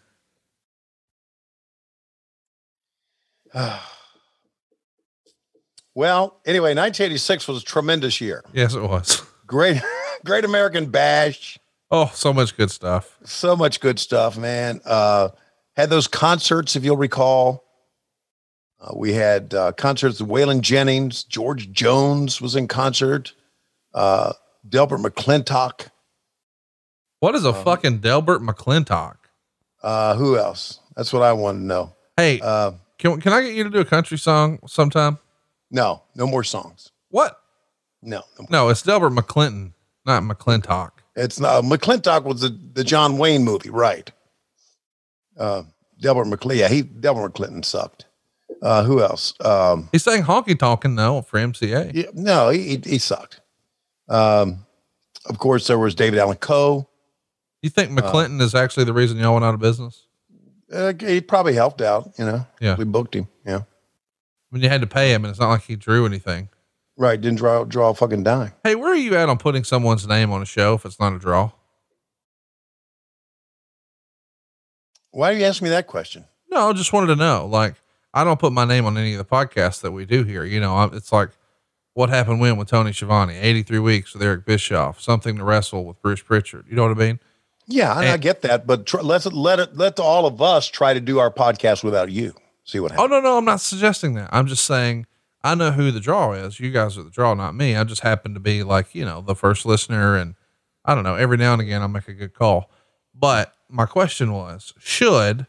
Well, anyway, 1986 was a tremendous year. Yes, it was. Great American Bash. Oh, so much good stuff. So much good stuff, man. Had those concerts, if you'll recall. We had concerts with Waylon Jennings. George Jones was in concert. Delbert McClintock. What is a fucking Delbert McClintock? Who else? That's what I want to know. Hey, can I get you to do a country song sometime? No more songs. What? No, it's Delbert McClinton, not McClintock. It's not. McClintock was the John Wayne movie, right? Delbert McClinton sucked. Who else? He sang Honky Tonkin' though for MCA. Yeah, no, he sucked. Of course, there was David Allan Coe. You think McClinton is actually the reason y'all went out of business? He probably helped out, Yeah. We booked him. Yeah. When you had to pay him and it's not like he drew anything. Right. Didn't draw a fucking dime. Hey, where are you at on putting someone's name on a show if it's not a draw? Why do you ask me that question? No, I just wanted to know. Like, I don't put my name on any of the podcasts that we do here. It's like What Happened When with Tony Schiavone, 83 Weeks with Eric Bischoff, Something to Wrestle with Bruce Pritchard. You know what I mean? Yeah, I get that, but let all of us try to do our podcast without you. See what happens. Oh, no, I'm not suggesting that. I'm just saying, I know who the draw is. You guys are the draw, not me. I just happen to be like, the first listener. And I don't know, every now and again I'll make a good call. But my question was, should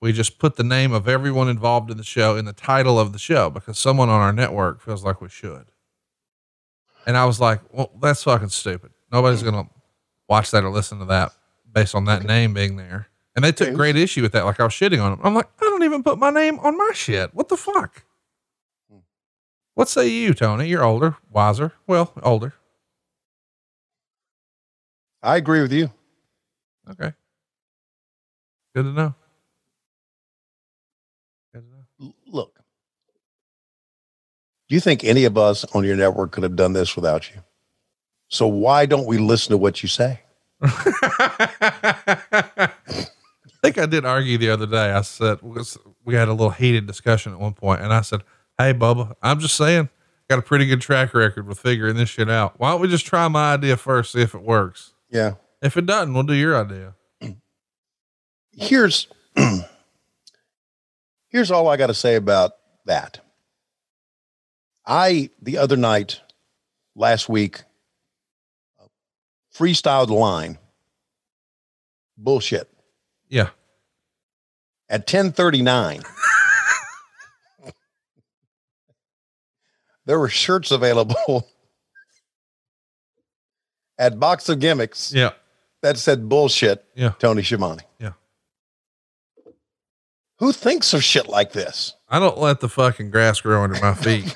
we just put the name of everyone involved in the show in the title of the show? Because someone on our network feels like we should. And I was like, well, that's fucking stupid. Nobody's going to watch that or listen to that based on that name being there. And they took great issue with that. Like I was shitting on them. I'm like, I don't even put my name on my shit. What the fuck? What say you, Tony? You're older, wiser. Well, older. I agree with you. Okay. Good to know. Look, do you think any of us on your network could have done this without you? So why don't we listen to what you say? I think I did argue the other day. I said, we had a little heated discussion at one point, and I said, hey, Bubba, I'm just saying, got a pretty good track record with figuring this shit out. Why don't we just try my idea first, see if it works? Yeah. If it doesn't, we'll do your idea. Here's all I got to say about that. The other night, last week, freestyled the line. Bullshit. Yeah. At 10:39, there were shirts available at Box of Gimmicks. Yeah. That said bullshit. Yeah. Tony Schiavone. Yeah. Who thinks of shit like this? I don't let the fucking grass grow under my feet.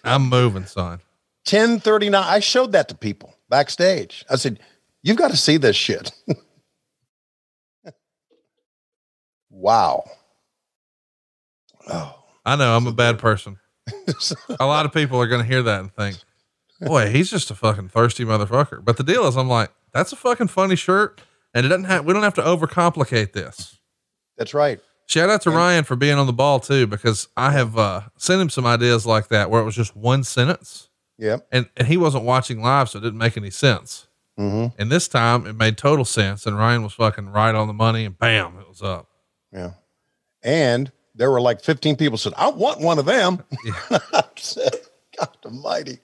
I'm moving, son. 10:39. I showed that to people backstage. I said, you've got to see this shit. Wow. Oh, I know I'm a bad person. A lot of people are going to hear that and think, boy, he's just a fucking thirsty motherfucker. But the deal is, I'm like, that's a fucking funny shirt. And we don't have to overcomplicate this. That's right. Shout out to Ryan for being on the ball too, because I have sent him some ideas like that where it was just one sentence. Yeah. And he wasn't watching live, so it didn't make any sense. Mm-hmm. And this time it made total sense. And Ryan was fucking right on the money, and bam, it was up. Yeah. And there were like 15 people said, I want one of them. Yeah. I said, God almighty.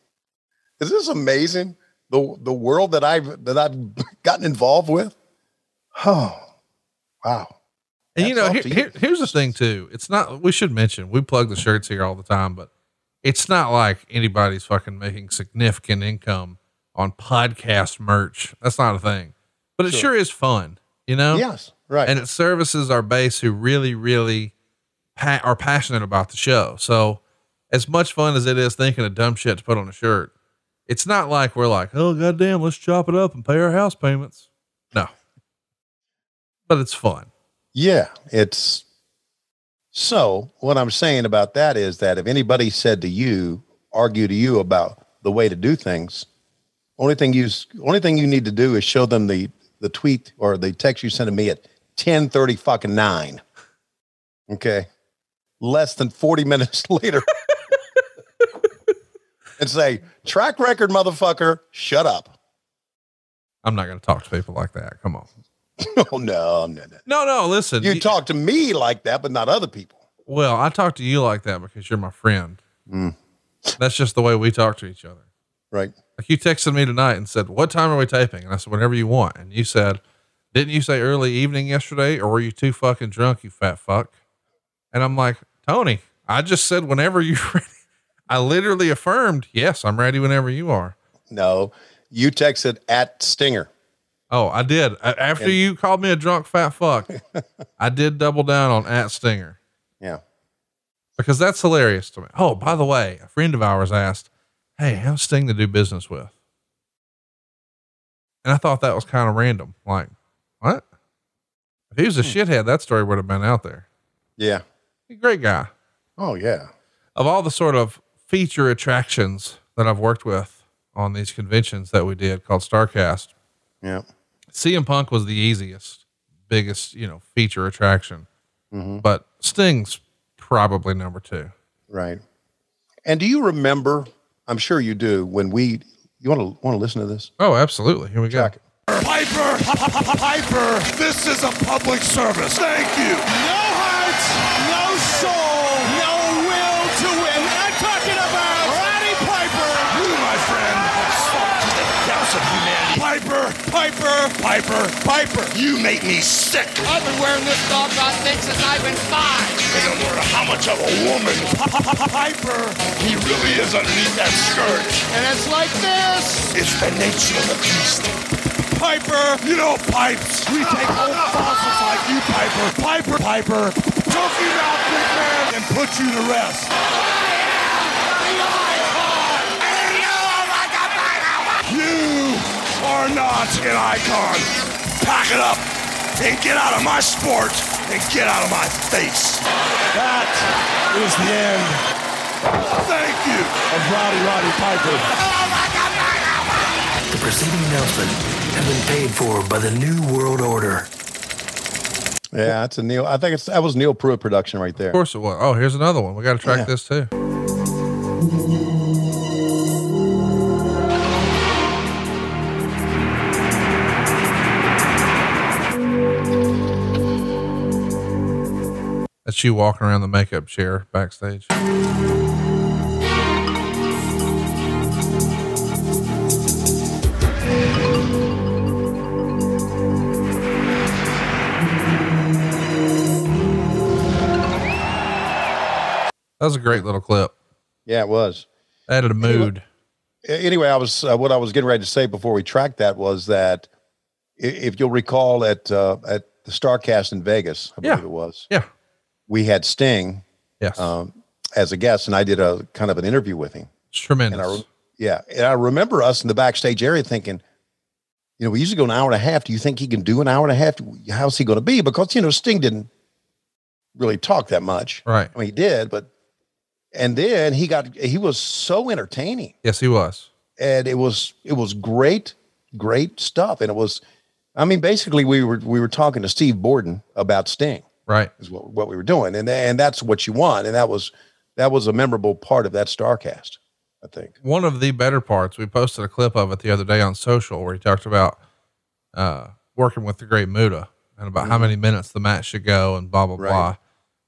Is this amazing? The world that I've gotten involved with. Oh, wow. And here's the thing too. It's not, we should mention, we plug the shirts here all the time, but it's not like anybody's fucking making significant income on podcast merch. That's not a thing, but it sure is fun, Yes. Right. And it services our base who really, really are passionate about the show. So as much fun as it is thinking of dumb shit to put on a shirt, it's not like we're like, oh, goddamn, let's chop it up and pay our house payments. No, but it's fun. Yeah. So what I'm saying about that is that if anybody said to you, argue to you about the way to do things, only thing you need to do is show them the tweet or the text you sent to me at 10:39. Okay. Less than 40 minutes later. And say, track record, motherfucker, shut up. I'm not going to talk to people like that. Come on. Oh, no. No, listen. You talk to me like that, but not other people. Well, I talk to you like that because you're my friend. That's just the way we talk to each other. Right. Like you texted me tonight and said, what time are we taping? And I said, whenever you want. And you said, didn't you say early evening yesterday, or were you too fucking drunk, you fat fuck? And I'm like, Tony, I just said, whenever you're ready. I literally affirmed, yes, I'm ready whenever you are. No, you texted at Stinger. Oh, I did. After you called me a drunk fat fuck, I did double down on at Stinger. Yeah. Because that's hilarious to me. Oh, by the way, a friend of ours asked, hey, how's Sting to do business with? And I thought that was kind of random. Like, what? If he was a shithead, that story would have been out there. Yeah. He's a great guy. Oh, yeah. Of all the sort of feature attractions that I've worked with on these conventions that we did called Starrcade. Yeah. CM Punk was the easiest, biggest, feature attraction, but Sting's probably number 2. Right. And do you remember, I'm sure you do, when you want to listen to this? Oh, absolutely. Here we go. Piper, this is a public service. Thank you. No heart, no soul, no will to win. I'm talking about Roddy Piper. You, my friend, spoke to the depths of humanity. Piper, you make me sick. I've been wearing this doggone thing since I've been 5. And no matter how much of a woman, Piper, he really is underneath that skirt. And it's like this. It's the nature of the beast. Piper, you know pipes. We take old fossils like you, Piper. Choke you out, big man, and put you to rest. You are not an icon. Pack it up and get out of my sport and get out of my face. That is the end. Thank you of Roddy Piper. The preceding announcement has been paid for by the New World Order. Yeah, that's a Neil. I think that was Neil Pruitt production right there. Of course it was. Oh, here's another one. We got to track this too. That's you walking around the makeup chair backstage. That was a great little clip. Yeah, it was. Added a mood. Anyway, I was what I was getting ready to say before we tracked that was that if you'll recall at the Starrcade in Vegas, I believe it was. Yeah. We had Sting, yes, as a guest, and I did a kind of an interview with him. It's tremendous. And I remember us in the backstage area thinking, we usually go an hour and a half. Do you think he can do an hour and a half? How's he going to be? Because Sting didn't really talk that much. Right. I mean, he did, and then he was so entertaining. Yes, he was. And it was great stuff. And it was, basically we were talking to Steve Borden about Sting. Right. Is what we were doing. And that's what you want. And that was a memorable part of that Starrcade, I think. One of the better parts, we posted a clip of it the other day on social where he talked about, working with the great Muta and about how many minutes the match should go and blah, blah, blah.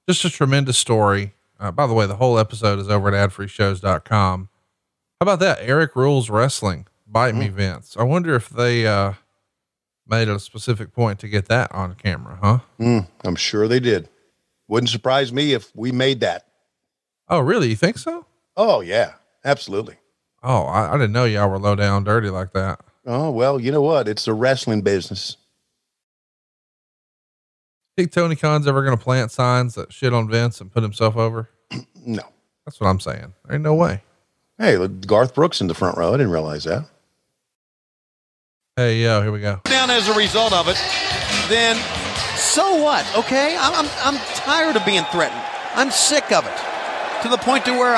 Just a tremendous story. By the way, the whole episode is over at adfreeshows.com. How about that? Eric Rules Wrestling, Bite Me Vince. I wonder if they, made a specific point to get that on camera, huh? I'm sure they did. Wouldn't surprise me if we made that. Oh, really? You think so? Oh, yeah, absolutely. Oh, I didn't know y'all were low down dirty like that. Oh, well, you know what? It's the wrestling business. Think Tony Khan's ever going to plant signs that shit on Vince and put himself over? No. That's what I'm saying. There ain't no way. Hey, look, Garth Brooks in the front row. I didn't realize that. Hey, yo, here we go. Down as a result of it, then so what? Okay, I'm tired of being threatened. I'm sick of it to the point to where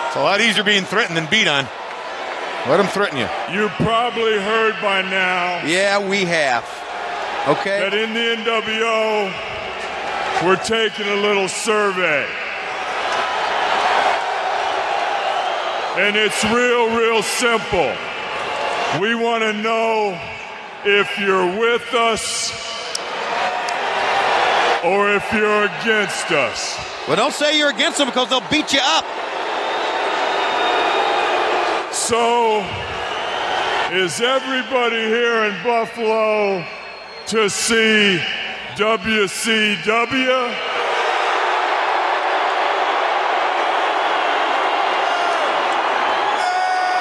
It's a lot easier being threatened than beat on. Let them threaten you. You probably heard by now. Yeah, we have. Okay. That in the NWO, we're taking a little survey. And it's real simple. We want to know if you're with us or if you're against us. Well, don't say you're against them because they'll beat you up. So, is everybody here in Buffalo to see WCW?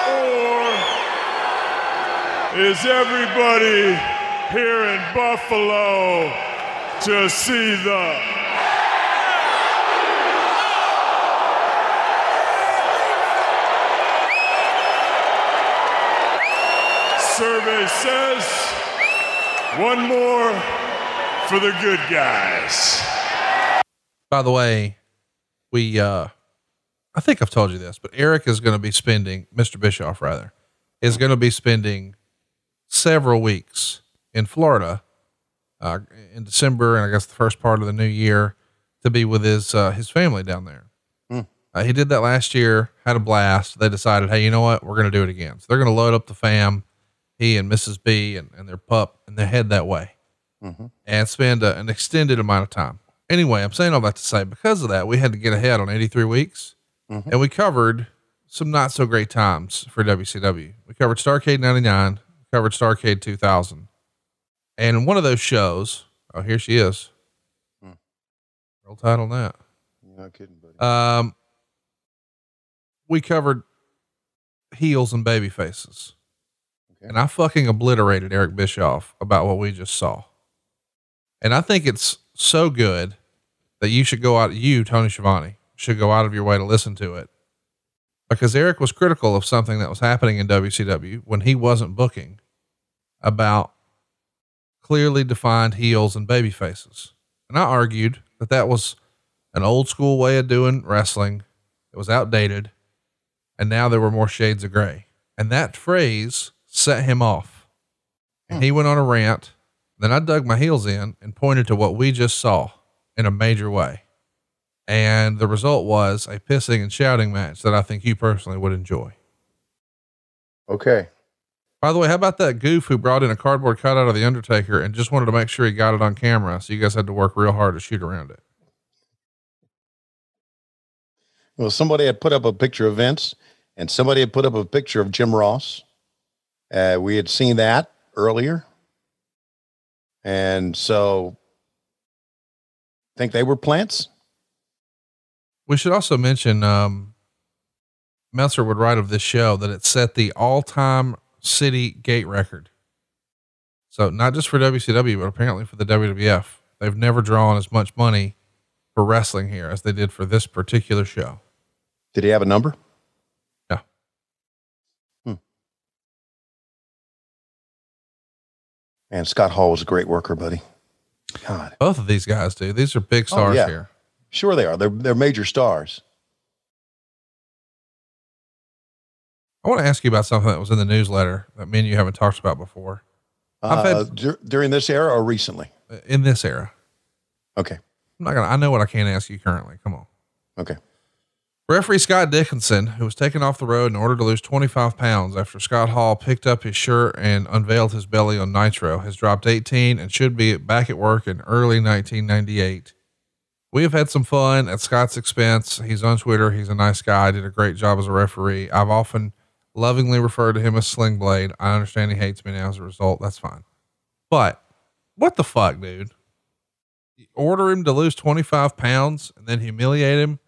Or is everybody here in Buffalo to see the survey says one more for the good guys. By the way, I think I've told you this, but Eric is going to be spending, Mr. Bischoff rather, is going to be spending several weeks in Florida, in December. And I guess the first part of the new year to be with his family down there. He did that last year, had a blast. They decided, hey, you know what? We're going to do it again. So they're going to load up the fam, he and Mrs. B and their pup, and they head that way and spend an extended amount of time. Anyway, I'm saying all that to say, because of that, we had to get ahead on 83 weeks and we covered some not so great times for WCW. We covered Starrcade 99, covered Starrcade 2000. And in one of those shows, oh, here she is. Roll tide on that. You're not kidding, buddy. We covered heels and baby faces. And I fucking obliterated Eric Bischoff about what we just saw. And I think it's so good that you should go out, Tony Schiavone, should go out of your way to listen to it, because Eric was critical of something that was happening in WCW when he wasn't booking, about clearly defined heels and baby faces. And I argued that that was an old school way of doing wrestling. It was outdated. And now there were more shades of gray. And that phrase set him off. And he went on a rant. Then I dug my heels in and pointed to what we just saw in a major way. And the result was a pissing and shouting match that I think you personally would enjoy. Okay. By the way, how about that goof who brought in a cardboard cutout of the Undertaker and just wanted to make sure he got it on camera, so you guys had to work real hard to shoot around it? Well, somebody had put up a picture of Vince and somebody had put up a picture of Jim Ross. We had seen that earlier. And so I think they were plants. We should also mention, Meltzer would write of this show that it set the all-time city gate record. So not just for WCW, but apparently for the WWF. They've never drawn as much money for wrestling here as they did for this particular show. Did he have a number? No. Man, Scott Hall was a great worker, buddy. God. Both of these guys do. These are big stars here. Sure they are. They're major stars. I want to ask you about something that was in the newsletter that me and you haven't talked about before. During this era or recently? In this era. Okay. I know what I can't ask you currently. Come on. Okay. Referee Scott Dickinson, who was taken off the road in order to lose 25 pounds after Scott Hall picked up his shirt and unveiled his belly on Nitro, has dropped 18 and should be back at work in early 1998. We have had some fun at Scott's expense. He's on Twitter. He's a nice guy. Did a great job as a referee. I've often lovingly referred to him as Sling Blade. I understand he hates me now as a result. That's fine. But what the fuck, dude? You order him to lose 25 pounds and then humiliate him,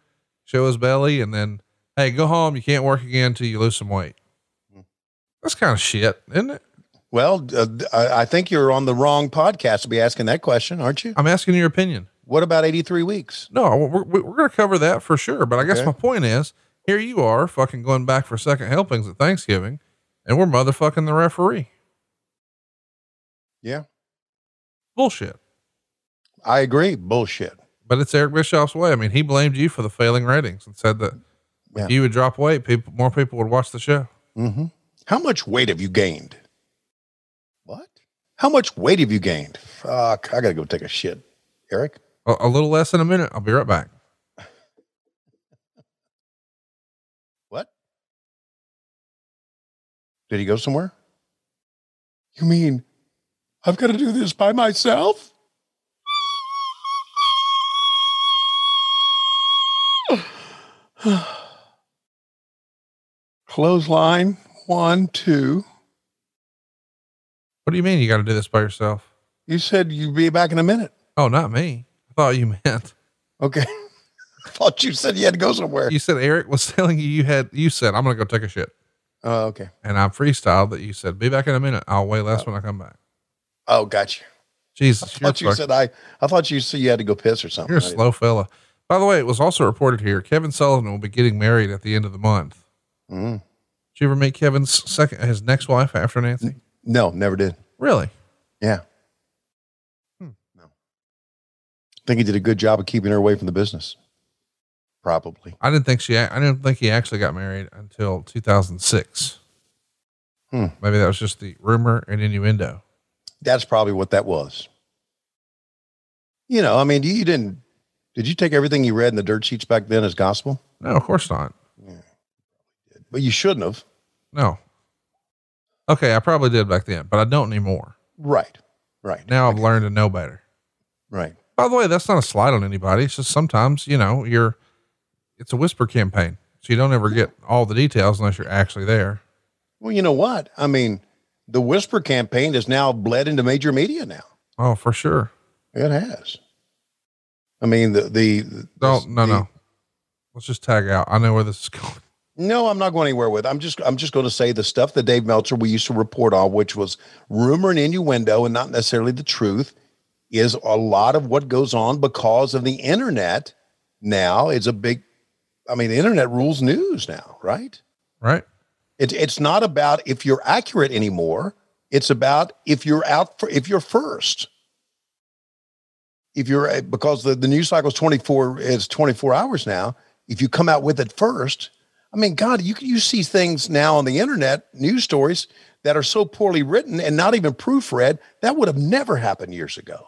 show his belly, and then, hey, go home. You can't work again until you lose some weight. That's kind of shit, isn't it? Well, I think you're on the wrong podcast to be asking that question, aren't you? I'm asking your opinion. What about 83 weeks? No, we're going to cover that for sure. But I guess my point is, here you are fucking going back for second helpings at Thanksgiving, and we're motherfucking the referee. Yeah. Bullshit. I agree. Bullshit. But it's Eric Bischoff's way. I mean, he blamed you for the failing ratings and said that if you would drop weight, more people would watch the show. Mm-hmm. How much weight have you gained? What? How much weight have you gained? Fuck. I got to go take a shit. Eric? A little less than a minute. I'll be right back. What? Did he go somewhere? You mean I've got to do this by myself? Clothesline, 1, 2. What do you mean you got to do this by yourself? You said you'd be back in a minute. Oh, not me. I thought you meant. Okay. I thought you said you had to go somewhere. You said Eric was telling you you said, I'm going to go take a shit. Oh, okay. And I freestyled that you said, be back in a minute. I'll weigh less when I come back. Oh, gotcha. Jesus. I thought you said I thought you said you had to go piss or something. You're a slow fella. By the way, it was also reported here, Kevin Sullivan will be getting married at the end of the month. Mm. Did you ever meet his next wife after Nancy? No, never did. Really? Yeah. No. I think he did a good job of keeping her away from the business. Probably. I didn't think he actually got married until 2006. Maybe that was just the rumor and innuendo. That's probably what that was. You know, I mean, did you take everything you read in the dirt sheets back then as gospel? No, of course not. Yeah. But you shouldn't have. No. Okay. I probably did back then, but I don't anymore. Right. Now I've learned to know better. Right. By the way, that's not a slight on anybody. It's just sometimes, it's a whisper campaign. So you don't ever get all the details unless you're actually there. Well, you know what? I mean, the whisper campaign has now bled into major media now. Oh, for sure. It has. I mean, no. Let's just tag out. I know where this is going. No, I'm not going anywhere with it. I'm just going to say the stuff that Dave Meltzer, we used to report on, which was rumor and innuendo and not necessarily the truth, is a lot of what goes on because of the internet now. It's the internet rules news now, right? Right. It's not about if you're accurate anymore. It's about if you're first. Because the news cycle is 24 hours now. If you come out with it first, I mean, God, you see things now on the internet, news stories that are so poorly written and not even proofread that would have never happened years ago.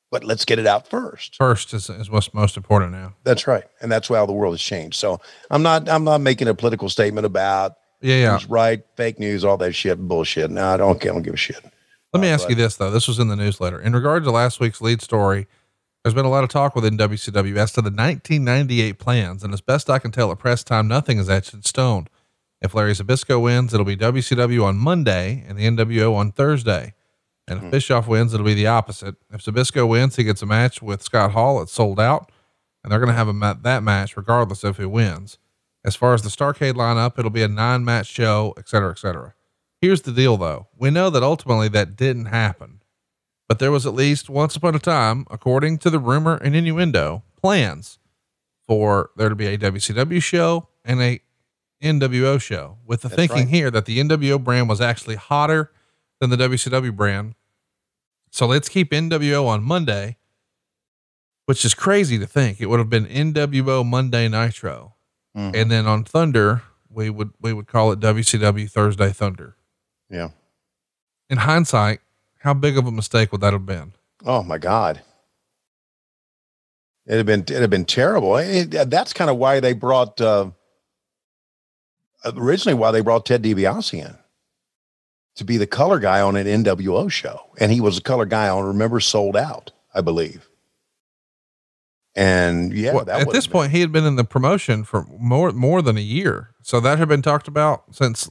But let's get it out first. First is what's most important now. That's right. And that's how the world has changed. So I'm not making a political statement about who's right, fake news, all that shit, bullshit. No, I don't give a shit. Let me ask you this though. This was in the newsletter. In regard to last week's lead story, there's been a lot of talk within WCW as to the 1998 plans. And as best I can tell at press time, nothing is etched in stone. If Larry Zbyszko wins, it'll be WCW on Monday and the NWO on Thursday. And if Bischoff wins, it'll be the opposite. If Zbyszko wins, he gets a match with Scott Hall. It's sold out, and they're going to have that match regardless of who wins. As far as the Starrcade lineup, it'll be a 9-match show, et cetera, et cetera. Here's the deal though. We know that ultimately that didn't happen, but there was at least once upon a time, according to the rumor and innuendo, plans for there to be a WCW show and a NWO show, with the thinking here that the NWO brand was actually hotter than the WCW brand. So let's keep NWO on Monday, which is crazy to think. It would have been NWO Monday Nitro. Mm-hmm. And then on Thunder, we would call it WCW Thursday Thunder. Yeah. In hindsight, how big of a mistake would that have been? Oh my God. It'd have been terrible. That's kind of why they brought, originally why they brought Ted DiBiase in to be the color guy on an NWO show. And he was a color guy on, remember, Sold Out, I believe. And at this point, he had been in the promotion for more than a year. So that had been talked about since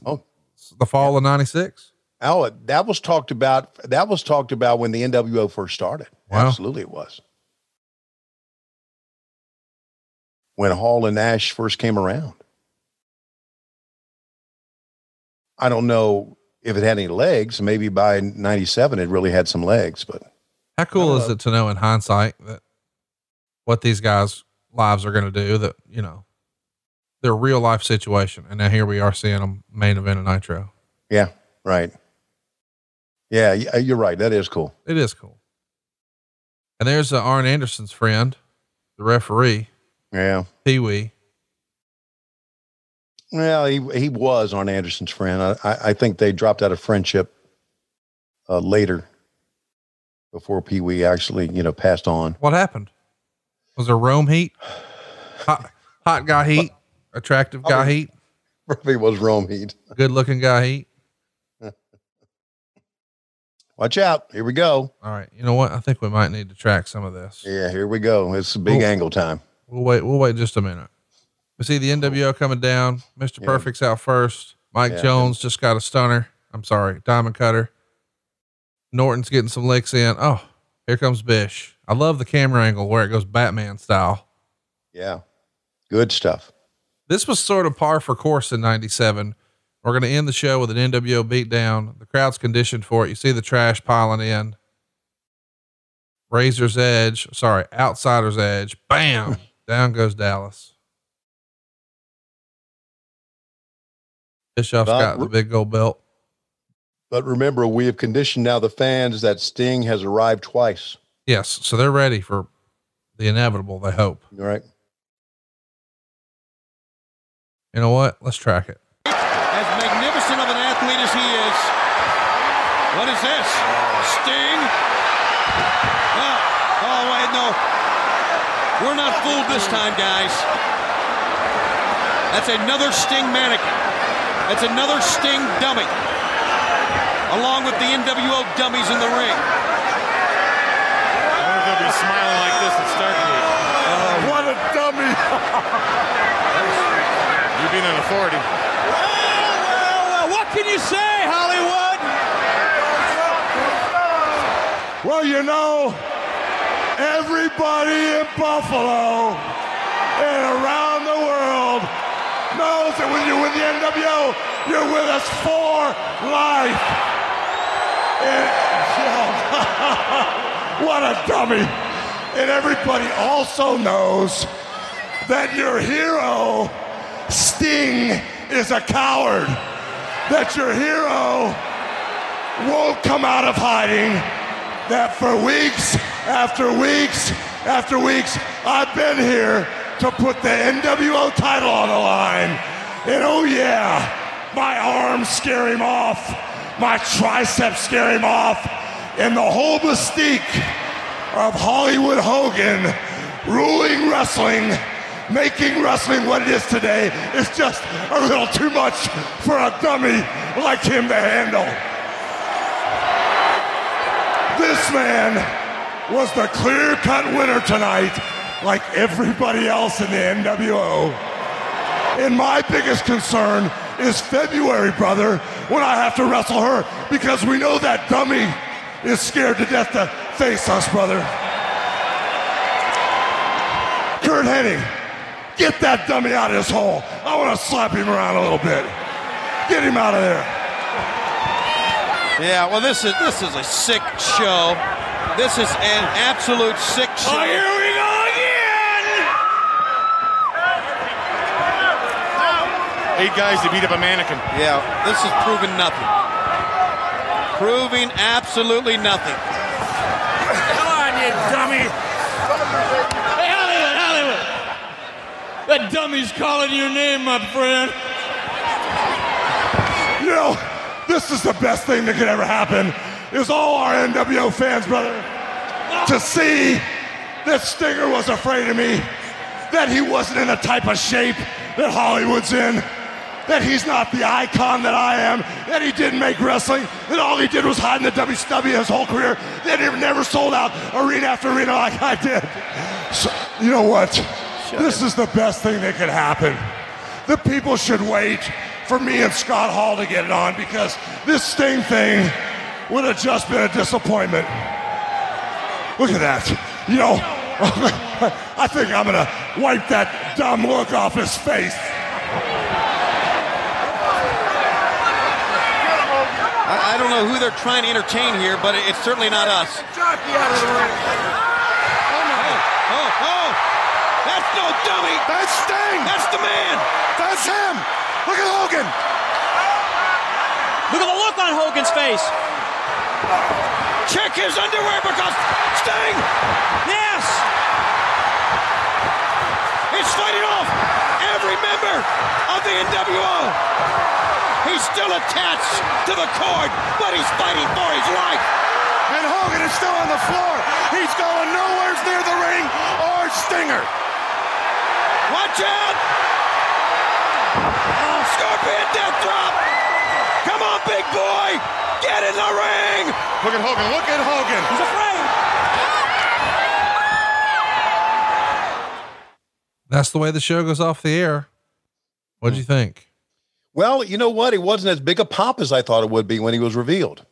the fall of 96. Oh, that was talked about when the NWO first started. Wow. Absolutely. It was when Hall and Nash first came around. I don't know if it had any legs. Maybe by 97, it really had some legs, but how cool is it to know in hindsight that what these guys' lives are going to do, that, their real life situation. And now here we are seeing them main event of Nitro. Yeah. Right. Yeah. You're right. That is cool. It is cool. And there's Arn Anderson's friend, the referee. Yeah. Pee Wee. Well, he was Arn Anderson's friend. I think they dropped out of friendship later, before Pee Wee actually, passed on. What happened? Was there Rome heat? Hot guy heat? Attractive guy heat? Probably was Rome heat. Good looking guy heat? Watch out. Here we go. All right. You know what? I think we might need to track some of this. Yeah, here we go. It's big angle time. We'll wait just a minute. We see the NWO coming down. Mr. Perfect's out first. Mike Jones just got a stunner. I'm sorry, diamond cutter. Norton's getting some licks in. Oh, here comes Bish. I love the camera angle where it goes Batman style. Yeah. Good stuff. This was sort of par for course in 97. We're going to end the show with an NWO beatdown. The crowd's conditioned for it. You see the trash piling in. Outsider's Edge. Bam. Down goes Dallas. Bischoff's got the big gold belt. But remember, we have conditioned now the fans that Sting has arrived twice. Yes. So they're ready for the inevitable, they hope. All right. You know what? Let's track it. As magnificent of an athlete as he is, what is this? Sting? Oh, wait, no. We're not fooled this time, guys. That's another Sting mannequin. That's another Sting dummy, along with the NWO dummies in the ring. I wonder if they'll be smiling like this at Starrcade. What a dummy! You being an authority. Well, what can you say, Hollywood? Well, you know, everybody in Buffalo and around the world knows that when you're with the NWO, you're with us for life. And, what a dummy. And everybody also knows that your hero, Sting, is a coward. That your hero won't come out of hiding. That for weeks after weeks after weeks, I've been here to put the NWO title on the line. And oh yeah, my arms scare him off. My triceps scare him off. And the whole mystique of Hollywood Hogan ruling wrestling, making wrestling what it is today, is just a little too much for a dummy like him to handle. This man was the clear-cut winner tonight, like everybody else in the NWO. And my biggest concern is February, brother, when I have to wrestle her, because we know that dummy is scared to death to face us, brother. Curt Hennig, get that dummy out of his hole. I want to slap him around a little bit. Get him out of there. Yeah, well, this is a sick show. This is an absolute sick show. Oh, here we go again! 8 guys to beat up a mannequin. Yeah, this is proving nothing. Proving absolutely nothing. Come on, you dummy! Hey, Hollywood! That dummy's calling your name, my friend. You know, this is the best thing that could ever happen, is all our NWO fans, brother, to see that Stinger was afraid of me, that he wasn't in the type of shape that Hollywood's in, that he's not the icon that I am, that he didn't make wrestling, that all he did was hide in the WCW his whole career, that he never sold out arena after arena like I did. So, you know what? This is the best thing that could happen. The people should wait for me and Scott Hall to get it on, because this Sting thing would have just been a disappointment. Look at that. You know, I think I'm gonna wipe that dumb look off his face. I don't know who they're trying to entertain here, but it's certainly not us. Jockey out of the ring. Oh, that's no dummy. That's Sting. That's the man. That's him. Look at Hogan. Look at the look on Hogan's face. Check his underwear because Sting. Yes. He's fighting off every member of the NWO. He's still attached to the cord, but he's fighting for his life. And Hogan is still on the floor. He's going nowhere near the ring or Stinger. Watch out! Oh, Scorpion death drop! Come on, big boy! Get in the ring! Look at Hogan. Look at Hogan. He's afraid. That's the way the show goes off the air. What'd you think? Well, you know what? It wasn't as big a pop as I thought it would be when he was revealed.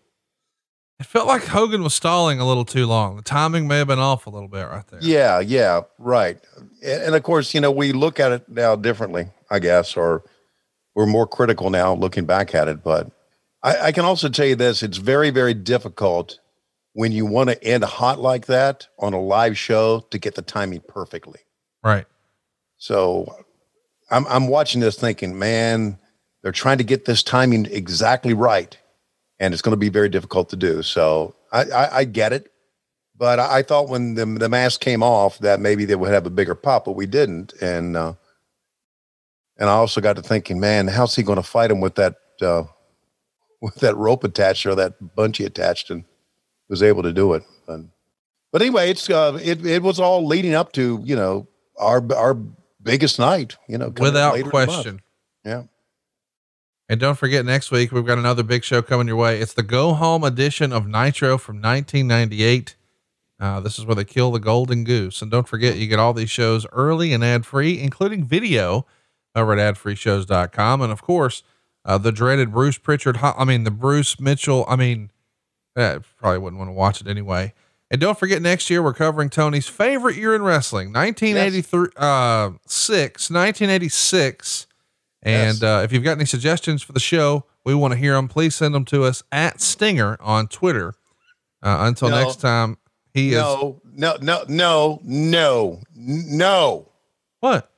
It felt like Hogan was stalling a little too long. The timing may have been off a little bit right there. Yeah, right. And of course, we look at it now differently, I guess, or we're more critical now looking back at it. But I can also tell you this, it's very, very difficult when you want to end hot like that on a live show to get the timing perfectly. Right. So I'm watching this thinking, man, they're trying to get this timing exactly right. And it's going to be very difficult to do. So I get it. But I thought when the mask came off that maybe they would have a bigger pop, but we didn't. And I also got to thinking, man, how's he going to fight him with that rope attached or that bungee attached, and was able to do it. But anyway, it was all leading up to, our biggest night, without question. Yeah. And don't forget, next week, we've got another big show coming your way. It's the go home edition of Nitro from 1998. This is where they kill the golden goose. And don't forget, you get all these shows early and ad free, including video over at adfreeshows.com. And of course, the dreaded Bruce Pritchard, the Bruce Mitchell. Probably wouldn't want to watch it anyway. And don't forget, next year, we're covering Tony's favorite year in wrestling, 1986. And if you've got any suggestions for the show, we want to hear them. Please send them to us at Stinger on Twitter. Until next time, No. What?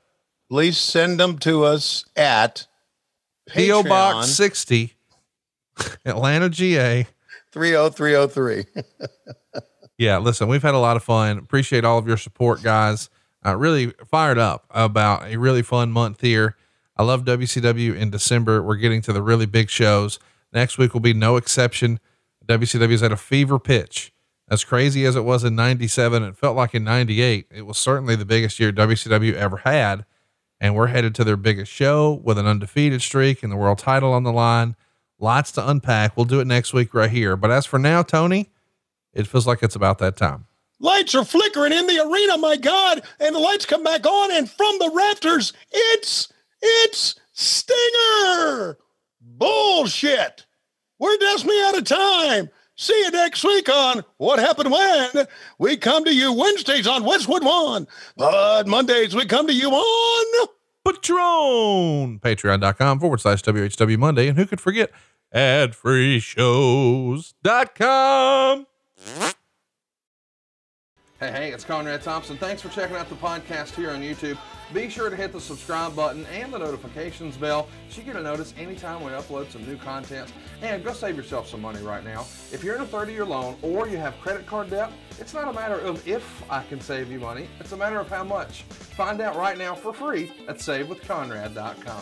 Please send them to us at P.O. Box 60, Atlanta, GA 30303. Yeah, listen, we've had a lot of fun. Appreciate all of your support, guys. Really fired up about a really fun month here. I love WCW in December. We're getting to the really big shows. Next week will be no exception. WCW is at a fever pitch. As crazy as it was in 97, it felt like in 98, it was certainly the biggest year WCW ever had. And we're headed to their biggest show with an undefeated streak and the world title on the line. Lots to unpack. We'll do it next week right here. But as for now, Tony, it feels like it's about that time. Lights are flickering in the arena, my God. And the lights come back on, and from the rafters, it's Stinger. Bullshit. We're desperately out of time. See you next week on What Happened When. We come to you Wednesdays on Westwood One, but Mondays we come to you on Patreon, patreon.com/WHW Monday. And who could forget adfreeshows.com. Hey, it's Conrad Thompson. Thanks for checking out the podcast here on YouTube. Be sure to hit the subscribe button and the notifications bell so you get a notice anytime we upload some new content. And go save yourself some money right now. If you're in a 30-year loan or you have credit card debt, it's not a matter of if I can save you money. It's a matter of how much. Find out right now for free at SaveWithConrad.com.